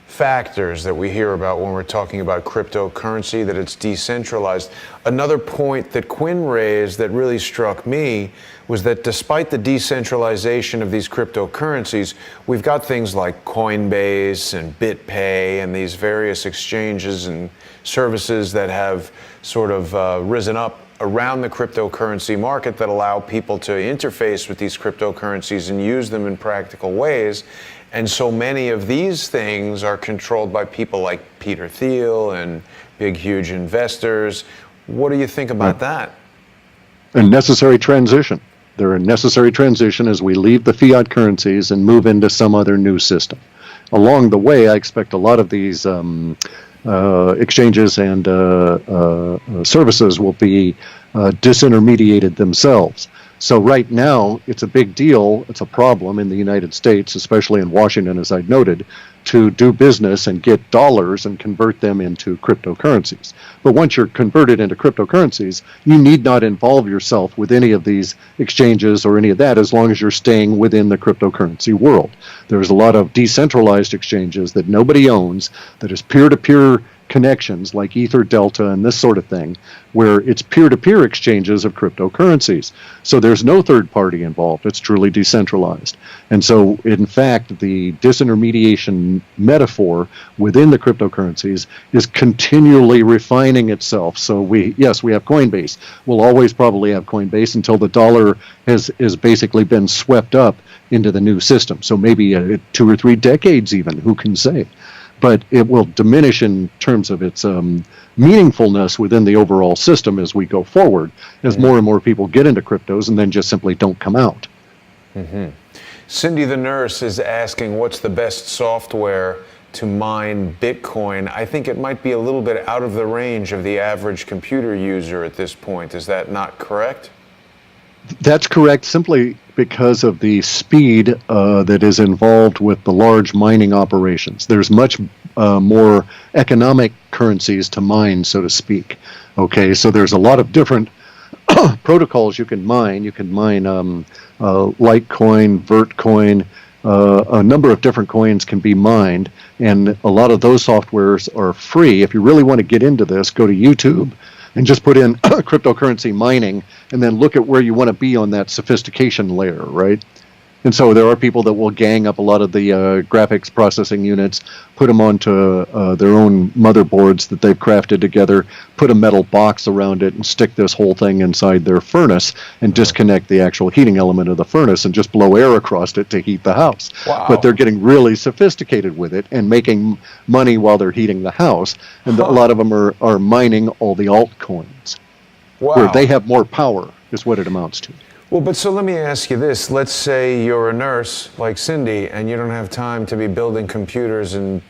factors that we hear about when we're talking about cryptocurrency, that it's decentralized. Another point that Quinn raised that really struck me was that despite the decentralization of these cryptocurrencies, we've got things like Coinbase and BitPay and these various exchanges and services that have sort of risen up around the cryptocurrency market that allow people to interface with these cryptocurrencies and use them in practical ways. And so many of these things are controlled by people like Peter Thiel and big, huge investors. What do you think about that? A necessary transition. They're a necessary transition as we leave the fiat currencies and move into some other new system. Along the way, I expect a lot of these exchanges and services will be disintermediated themselves. So right now, it's a big deal, it's a problem in the United States, especially in Washington, as I noted, to do business and get dollars and convert them into cryptocurrencies. But once you're converted into cryptocurrencies, you need not involve yourself with any of these exchanges or any of that as long as you're staying within the cryptocurrency world. There's a lot of decentralized exchanges that nobody owns, that is peer-to-peer connections like Ether Delta and this sort of thing, where it's peer-to-peer exchanges of cryptocurrencies. So there's no third party involved. It's truly decentralized. And so, in fact, the disintermediation metaphor within the cryptocurrencies is continually refining itself. So we have Coinbase. We'll always probably have Coinbase until the dollar has basically been swept up into the new system. So maybe 2 or 3 decades even, who can say? But it will diminish in terms of its meaningfulness within the overall system as we go forward, as more and more people get into cryptos and then just simply don't come out. Mm-hmm. Cindy the nurse is asking, what's the best software to mine Bitcoin? I think it might be a little bit out of the range of the average computer user at this point. Is that not correct? That's correct, simply because of the speed that is involved with the large mining operations. There's much more economic currencies to mine, so to speak. Okay, so there's a lot of different protocols you can mine. You can mine Litecoin, Vertcoin, a number of different coins can be mined, and a lot of those softwares are free. If you really want to get into this, go to YouTube and just put in cryptocurrency mining and then look at where you want to be on that sophistication layer, right? And so there are people that will gang up a lot of the graphics processing units, put them onto their own motherboards that they've crafted together, put a metal box around it and stick this whole thing inside their furnace and disconnect the actual heating element of the furnace and just blow air across it to heat the house. Wow. But they're getting really sophisticated with it and making money while they're heating the house. And a lot of them are mining all the altcoins, where they have more power is what it amounts to. Well, but so let me ask you this. Let's say you're a nurse like Cindy and you don't have time to be building computers and,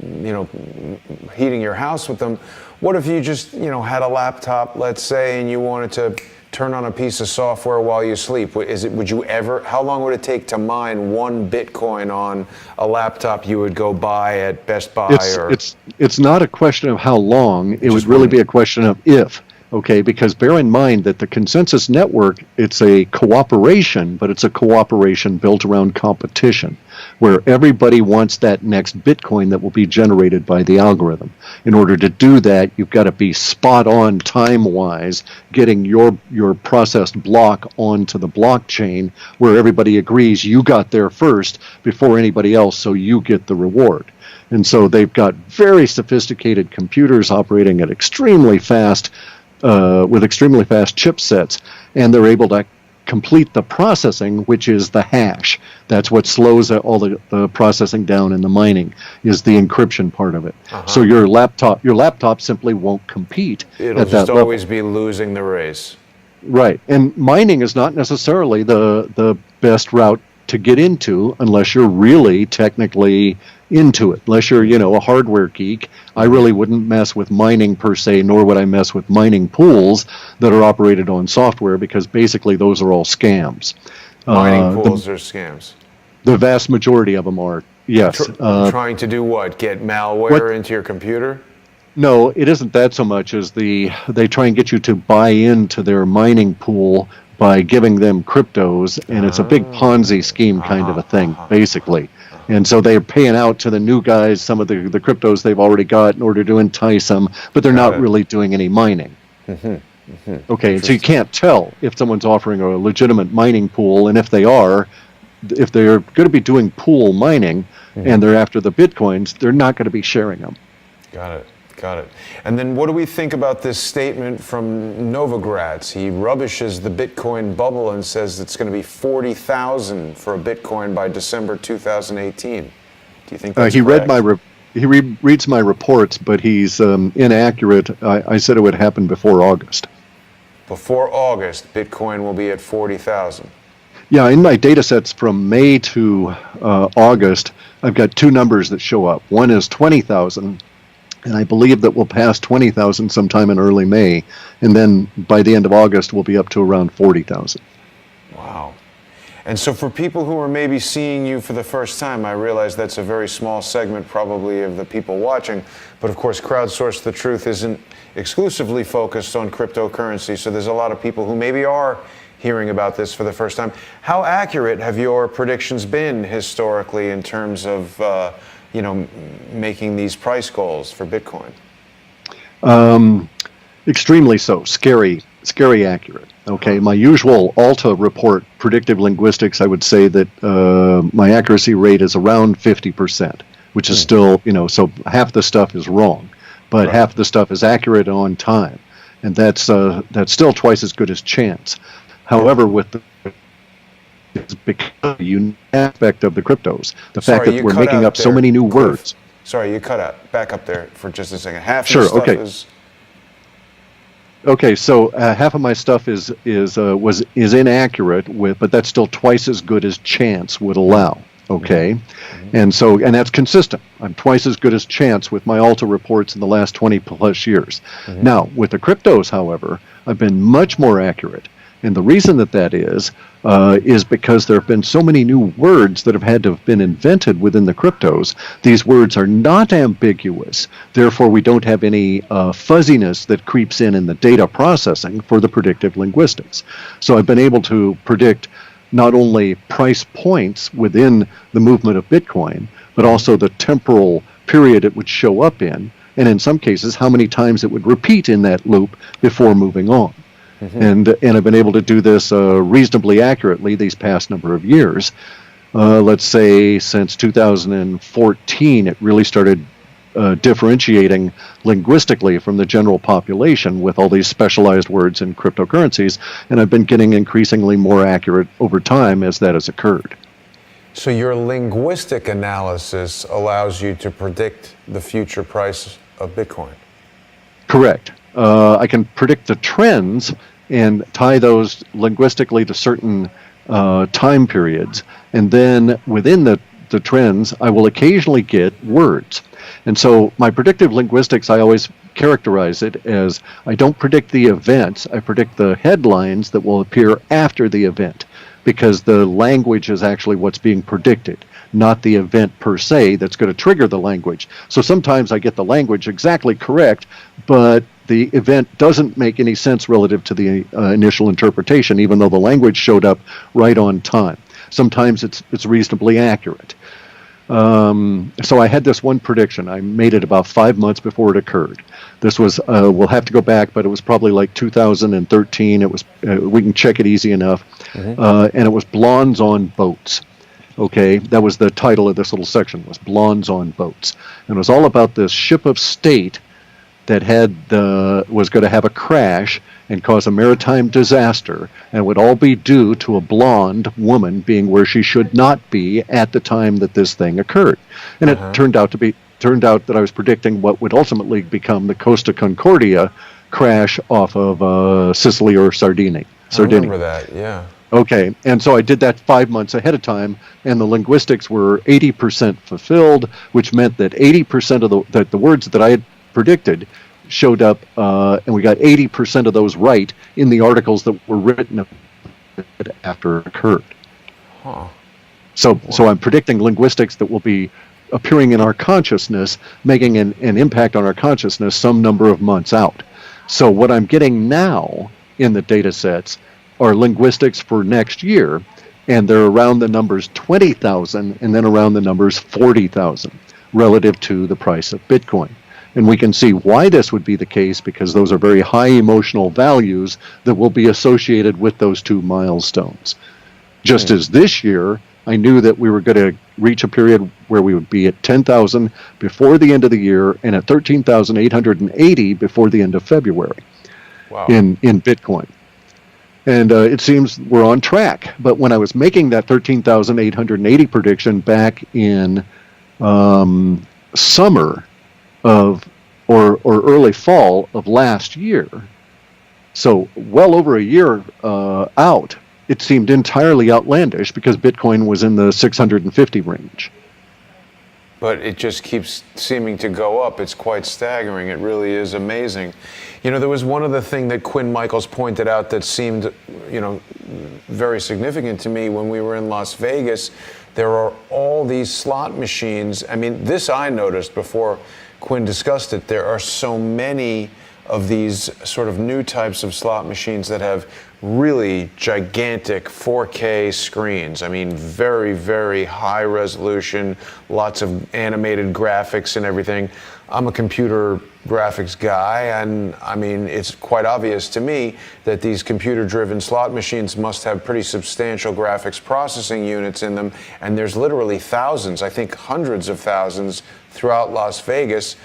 heating your house with them. What if you just, had a laptop, let's say, and you wanted to turn on a piece of software while you sleep? How long would it take to mine 1 Bitcoin on a laptop you would go buy at Best Buy? It's not a question of how long. It would really be a question of if. Okay, because bear in mind that the consensus network, it's a cooperation, but it's a cooperation built around competition, where everybody wants that next Bitcoin that will be generated by the algorithm. In order to do that, you've got to be spot on time-wise, getting your processed block onto the blockchain, where everybody agrees you got there first before anybody else, so you get the reward. And so they've got very sophisticated computers operating at extremely fast with extremely fast chipsets, and they're able to complete the processing, which is the hash. That's what slows all the processing down in the mining, is the encryption part of it. So your laptop simply won't compete. It'll just always be losing the race. Right, and mining is not necessarily the best route to get into unless you're really technically into it. Unless you're, a hardware geek, I really wouldn't mess with mining per se, nor would I mess with mining pools that are operated on software, because basically those are all scams. Mining pools are scams. The vast majority of them are, yes. Trying to do what? Get malware into your computer? No, it isn't that so much as they try and get you to buy into their mining pool by giving them cryptos, and it's a big Ponzi scheme kind of a thing, basically. And so they're paying out to the new guys some of the cryptos they've already got in order to entice them, but they're not really doing any mining. Okay, so you can't tell if someone's offering a legitimate mining pool, and if they're going to be doing pool mining and they're after the Bitcoins, they're not going to be sharing them. Got it. And then what do we think about this statement from Novogratz? He rubbishes the Bitcoin bubble and says it's going to be 40,000 for a Bitcoin by December 2018. Do you think that's correct? He reads my reports, but he's inaccurate. I said it would happen before August. Before August, Bitcoin will be at 40,000. Yeah, in my data sets from May to August, I've got two numbers that show up. One is 20,000. And I believe that we'll pass 20,000 sometime in early May. And then by the end of August, we'll be up to around 40,000. Wow. And so for people who are maybe seeing you for the first time, I realize that's a very small segment probably of the people watching. But of course, Crowdsource the Truth isn't exclusively focused on cryptocurrency. So there's a lot of people who maybe are hearing about this for the first time. How accurate have your predictions been historically in terms of making these price goals for Bitcoin? Extremely so. Scary accurate. Okay, my usual Alta report, predictive linguistics, I would say that my accuracy rate is around 50%, which is still, so half the stuff is wrong, but half the stuff is accurate on time, and that's still twice as good as chance. However, with it's because of the unique aspect of the cryptos. The fact that we're making up so many new words. Sorry, you cut out. Back up there for just a second. Half sure, your stuff okay. is... Okay, so half of my stuff is inaccurate, but that's still twice as good as chance would allow. Okay, and that's consistent. I'm twice as good as chance with my Alta reports in the last 20 plus years. Now, with the cryptos, however, I've been much more accurate. And the reason that is because there have been so many new words that have had to have been invented within the cryptos. These words are not ambiguous. Therefore, we don't have any fuzziness that creeps in the data processing for the predictive linguistics. So I've been able to predict not only price points within the movement of Bitcoin, but also the temporal period it would show up in, and in some cases, how many times it would repeat in that loop before moving on. And I've been able to do this reasonably accurately these past number of years. Let's say since 2014, it really started differentiating linguistically from the general population with all these specialized words in cryptocurrencies, and I've been getting increasingly more accurate over time as that has occurred. So your linguistic analysis allows you to predict the future price of Bitcoin? Correct. I can predict the trends and tie those linguistically to certain time periods. And then within the trends, I will occasionally get words. And so my predictive linguistics, I always characterize it as I don't predict the events, I predict the headlines that will appear after the event, because the language is actually what's being predicted, not the event per se that's going to trigger the language. So sometimes I get the language exactly correct, but the event doesn't make any sense relative to the initial interpretation, even though the language showed up right on time. Sometimes it's reasonably accurate. So I had this one prediction. I made it about 5 months before it occurred. This was, we'll have to go back, but it was probably like 2013. It was, we can check it easy enough. And it was Blondes on Boats. Okay, that was the title of this little section, was Blondes on Boats. And it was all about this ship of state that was going to have a crash and cause a maritime disaster, and would all be due to a blonde woman being where she should not be at the time that this thing occurred. And it turned out that I was predicting what would ultimately become the Costa Concordia crash off of Sicily or Sardinia. I remember that, yeah. Okay, and so I did that 5 months ahead of time, and the linguistics were 80% fulfilled, which meant that 80% of the words that I had predicted showed up, and we got 80% of those right in the articles that were written after it occurred. Huh. So I'm predicting linguistics that will be appearing in our consciousness, making an impact on our consciousness some number of months out. So what I'm getting now in the data sets are linguistics for next year, and they're around the numbers 20,000 and then around the numbers 40,000 relative to the price of Bitcoin. And we can see why this would be the case, because those are very high emotional values that will be associated with those two milestones. Just as this year, I knew that we were going to reach a period where we would be at 10,000 before the end of the year and at 13,880 before the end of February. Wow. in Bitcoin. And it seems we're on track. But when I was making that 13,880 prediction back in summer of, or early fall of last year, so well over a year out, it seemed entirely outlandish because Bitcoin was in the 650 range. But it just keeps seeming to go up. It's quite staggering. It really is amazing. You know, there was one other thing that Quinn Michaels pointed out that seemed, very significant to me when we were in Las Vegas. There are all these slot machines. I mean, this I noticed before Quinn discussed it. There are so many of these sort of new types of slot machines that have really gigantic 4K screens. I mean, very, very high resolution, lots of animated graphics and everything. I'm a computer graphics guy, and I mean, it's quite obvious to me that these computer-driven slot machines must have pretty substantial graphics processing units in them, and there's literally thousands, I think hundreds of thousands throughout Las Vegas.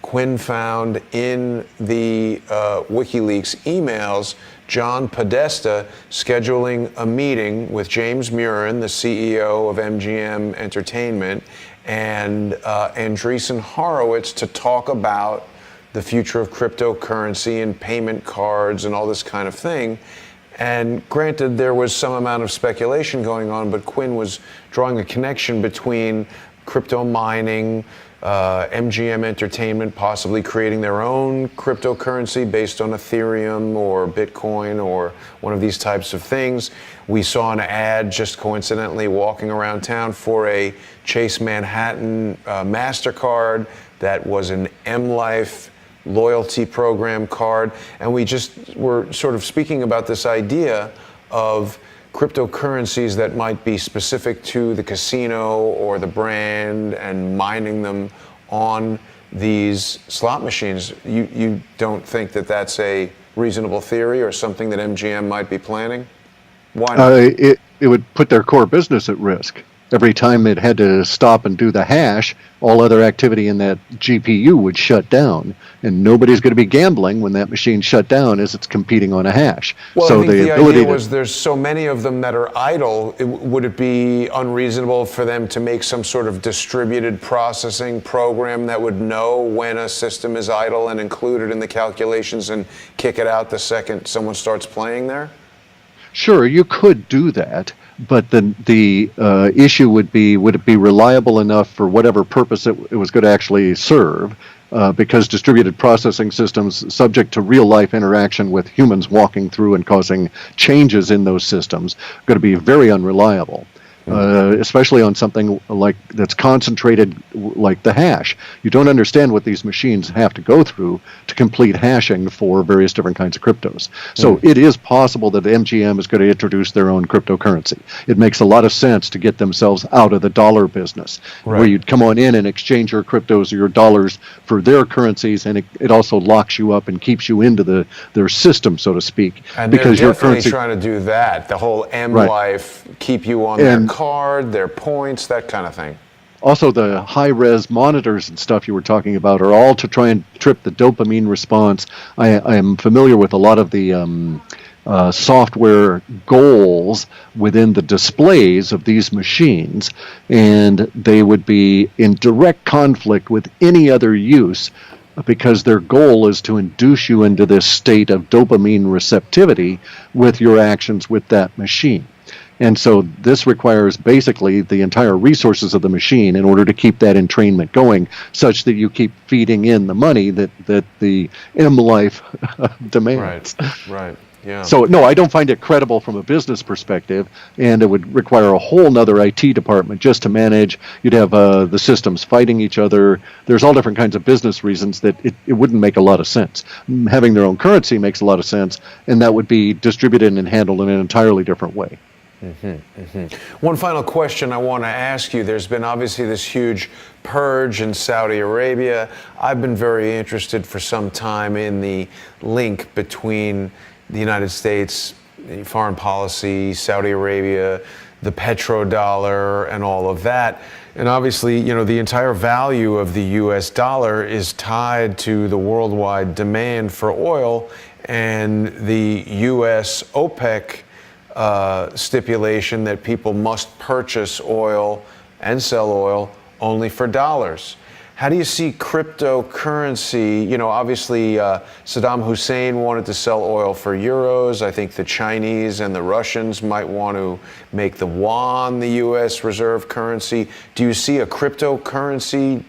Quinn found in the WikiLeaks emails John Podesta scheduling a meeting with James Murin, the CEO of MGM Entertainment, and Andreessen Horowitz to talk about the future of cryptocurrency and payment cards and all this kind of thing. And granted, there was some amount of speculation going on, but Quinn was drawing a connection between crypto mining, MGM Entertainment possibly creating their own cryptocurrency based on Ethereum or Bitcoin or one of these types of things. We saw an ad just coincidentally walking around town for a Chase Manhattan MasterCard that was an M-Life loyalty program card. And we just were sort of speaking about this idea of cryptocurrencies that might be specific to the casino or the brand and mining them on these slot machines. You don't think that that's a reasonable theory or something that MGM might be planning? Why not? It would put their core business at risk. Every time it had to stop and do the hash, all other activity in that GPU would shut down, and nobody's going to be gambling when that machine shut down as it's competing on a hash. Well, so I think the ability idea was there's so many of them that are idle. Would it be unreasonable for them to make some sort of distributed processing program that would know when a system is idle and include it in the calculations and kick it out the second someone starts playing there? Sure, you could do that, but the issue would it be reliable enough for whatever purpose it was going to actually serve? Because distributed processing systems subject to real-life interaction with humans walking through and causing changes in those systems are going to be very unreliable. Especially on something like that's concentrated like the hash. You don't understand what these machines have to go through to complete hashing for various different kinds of cryptos. So it is possible that MGM is going to introduce their own cryptocurrency. It makes a lot of sense to get themselves out of the dollar business, where you'd come on in and exchange your cryptos or your dollars for their currencies, and it also locks you up and keeps you into their system, so to speak. And because they're your definitely currency, trying to do that. The whole M-Life, keep you on their card, their points, that kind of thing. Also, the high-res monitors and stuff you were talking about are all to try and trip the dopamine response. I am familiar with a lot of the software goals within the displays of these machines, and they would be in direct conflict with any other use because their goal is to induce you into this state of dopamine receptivity with your actions with that machine. And so this requires basically the entire resources of the machine in order to keep that entrainment going, such that you keep feeding in the money that the M life demands. Right. Yeah. So no, I don't find it credible from a business perspective, and it would require a whole nother IT department just to manage. You'd have the systems fighting each other. There's all different kinds of business reasons that it wouldn't make a lot of sense. Having their own currency makes a lot of sense, and that would be distributed and handled in an entirely different way. One final question I want to ask you. There's been obviously this huge purge in Saudi Arabia. I've been very interested for some time in the link between the United States, foreign policy, Saudi Arabia, the petrodollar, and all of that. And obviously, the entire value of the US dollar is tied to the worldwide demand for oil, and the US OPEC stipulation that people must purchase oil and sell oil only for dollars. How do you see cryptocurrency? Obviously Saddam Hussein wanted to sell oil for euros. I think the Chinese and the Russians might want to make the yuan the US reserve currency. Do you see a cryptocurrency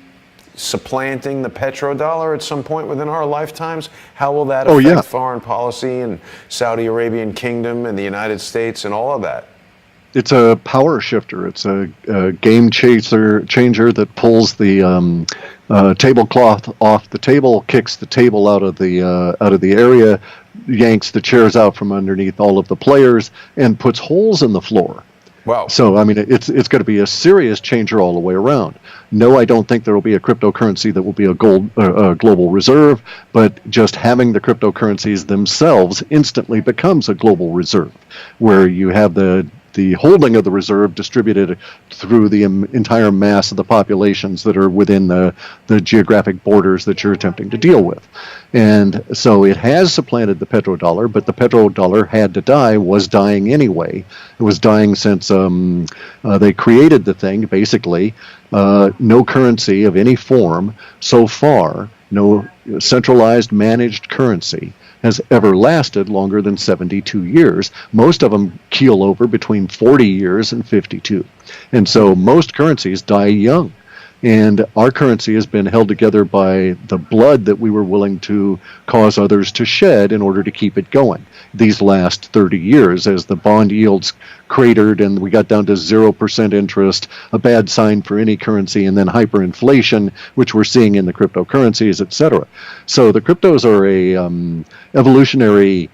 supplanting the petrodollar at some point within our lifetimes? How will that affect foreign policy and Saudi Arabian Kingdom and the United States and all of that? It's a power shifter. It's a game changer that pulls the tablecloth off the table, kicks the table out of the area, yanks the chairs out from underneath all of the players, and puts holes in the floor. Wow. So, it's going to be a serious changer all the way around. No, I don't think there will be a cryptocurrency that will be a global reserve, but just having the cryptocurrencies themselves instantly becomes a global reserve, where you have the holding of the reserve distributed through the entire mass of the populations that are within the geographic borders that you're attempting to deal with. And so it has supplanted the petrodollar, but the petrodollar had to die, was dying anyway. It was dying since they created the thing, basically. No currency of any form so far, no centralized managed currency has ever lasted longer than 72 years. Most of them keel over between 40 years and 52. And so most currencies die young. And our currency has been held together by the blood that we were willing to cause others to shed in order to keep it going. These last 30 years, as the bond yields cratered and we got down to 0% interest, a bad sign for any currency, and then hyperinflation, which we're seeing in the cryptocurrencies, etc. So the cryptos are a evolutionary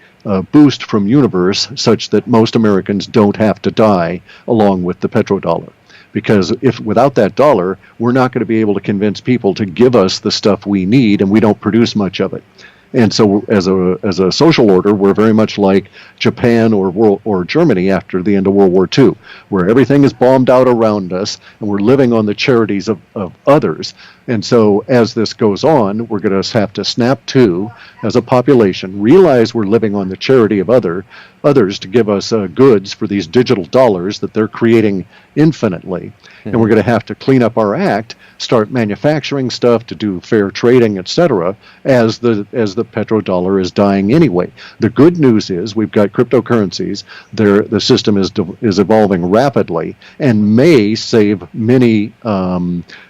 boost from universe such that most Americans don't have to die along with the petrodollar. Because if without that dollar, we're not going to be able to convince people to give us the stuff we need, and we don't produce much of it. And so as a social order, we're very much like Japan or Germany after the end of World War II, where everything is bombed out around us and we're living on the charities of others. And so as this goes on, we're going to have to snap to, as a population, realize we're living on the charity of others to give us goods for these digital dollars that they're creating infinitely. And we're going to have to clean up our act, start manufacturing stuff to do fair trading, etc., as the petrodollar is dying anyway. The good news is we've got cryptocurrencies. The system is evolving rapidly and may save many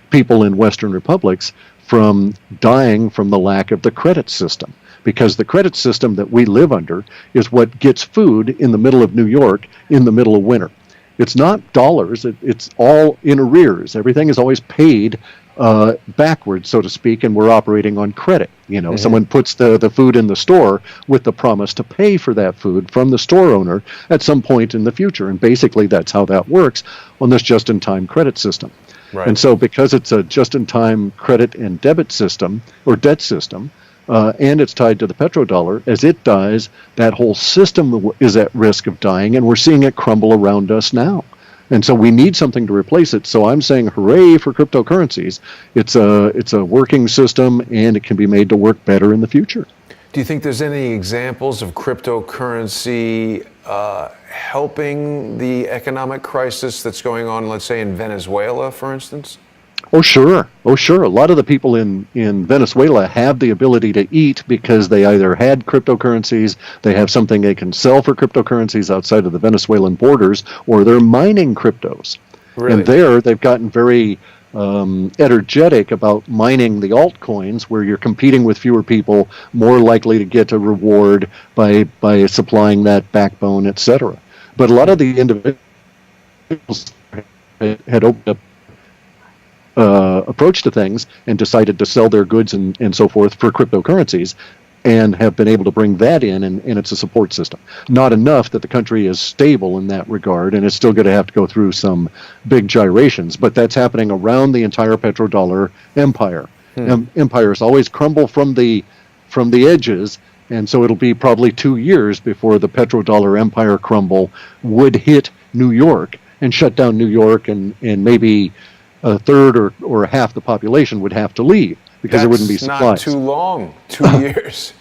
people in Western republics from dying from the lack of the credit system. Because the credit system that we live under is what gets food in the middle of New York in the middle of winter. It's not dollars. It's all in arrears. Everything is always paid backwards, so to speak, and we're operating on credit. Someone puts the food in the store with the promise to pay for that food from the store owner at some point in the future. And basically that's how that works on this just-in-time credit system. Right. And so because it's a just-in-time credit and debit system, or debt system, and it's tied to the petrodollar, as it dies, that whole system is at risk of dying, and we're seeing it crumble around us now. And so we need something to replace it. So I'm saying hooray for cryptocurrencies. It's a working system, and it can be made to work better in the future. Do you think there's any examples of cryptocurrency helping the economic crisis that's going on, let's say, in Venezuela, for instance? Oh, sure. Oh, sure. A lot of the people in Venezuela have the ability to eat because they either had cryptocurrencies, they have something they can sell for cryptocurrencies outside of the Venezuelan borders, or they're mining cryptos. Really? And there, they've gotten very energetic about mining the altcoins, where you're competing with fewer people, more likely to get a reward by supplying that backbone, etc. But a lot of the individuals had opened up approach to things and decided to sell their goods and so forth for cryptocurrencies, and have been able to bring that in, and it's a support system. Not enough that the country is stable in that regard, and it's still going to have to go through some big gyrations, but that's happening around the entire petrodollar empire. Empires always crumble from the edges, and so it'll be probably 2 years before the petrodollar empire crumble would hit New York and shut down New York, and maybe a third or half the population would have to leave because there wouldn't be supplies. That's not too long, 2 years.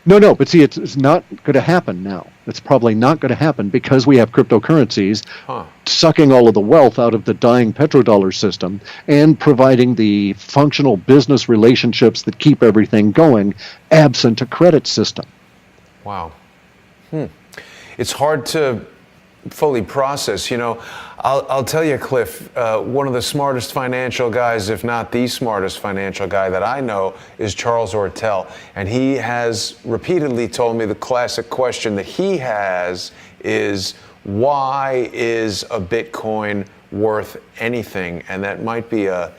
No, but see, it's not going to happen now. It's probably not going to happen because we have cryptocurrencies sucking all of the wealth out of the dying petrodollar system and providing the functional business relationships that keep everything going, absent a credit system. Wow. It's hard to fully process. I'll tell you, Clif, one of the smartest financial guys, if not the smartest financial guy that I know, is Charles Ortel. And he has repeatedly told me the classic question that he has is, why is a Bitcoin worth anything? And that might be a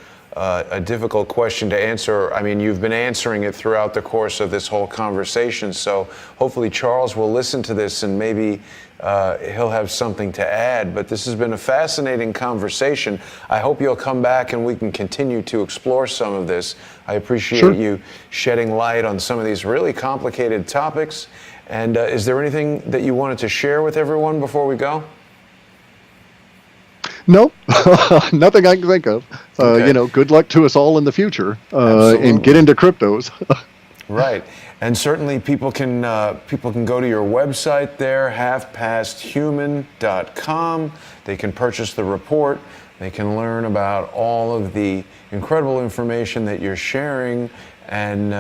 difficult question to answer. I mean, you've been answering it throughout the course of this whole conversation. So hopefully Charles will listen to this and maybe he'll have something to add. But this has been a fascinating conversation. I hope you'll come back and we can continue to explore some of this. I appreciate you shedding light on some of these really complicated topics. And is there anything that you wanted to share with everyone before we go? No, nothing I can think of. Okay. Good luck to us all in the future, and get into cryptos. Right, and certainly people can go to your website there, halfpasthuman.com. They can purchase the report. They can learn about all of the incredible information that you're sharing, and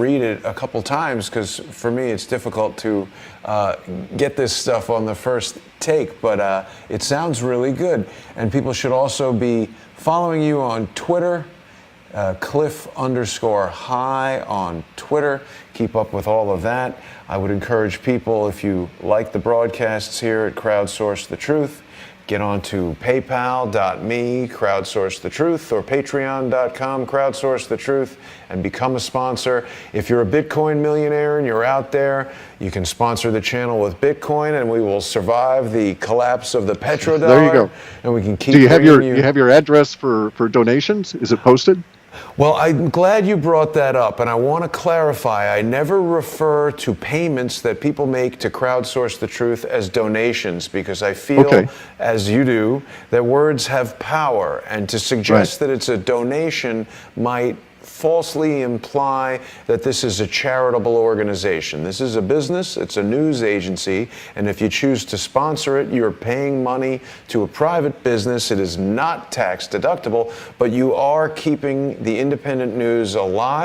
read it a couple times, because for me it's difficult to get this stuff on the first take, but it sounds really good. And people should also be following you on Twitter, Clif_high on Twitter. Keep up with all of that. I would encourage people, if you like the broadcasts here at Crowdsource the Truth, get on to paypal.me, crowdsource the truth, or patreon.com, crowdsource the truth, and become a sponsor. If you're a Bitcoin millionaire and you're out there, you can sponsor the channel with Bitcoin, and we will survive the collapse of the petrodollar. There you go. And we can keep. Do you have your address for donations? Is it posted? Well, I'm glad you brought that up, and I want to clarify, I never refer to payments that people make to Crowdsource the Truth as donations, because I feel, as you do, that words have power, and to suggest that it's a donation might falsely imply that this is a charitable organization. This is a business, it's a news agency, and if you choose to sponsor it, you're paying money to a private business. It is not tax deductible, but you are keeping the independent news alive.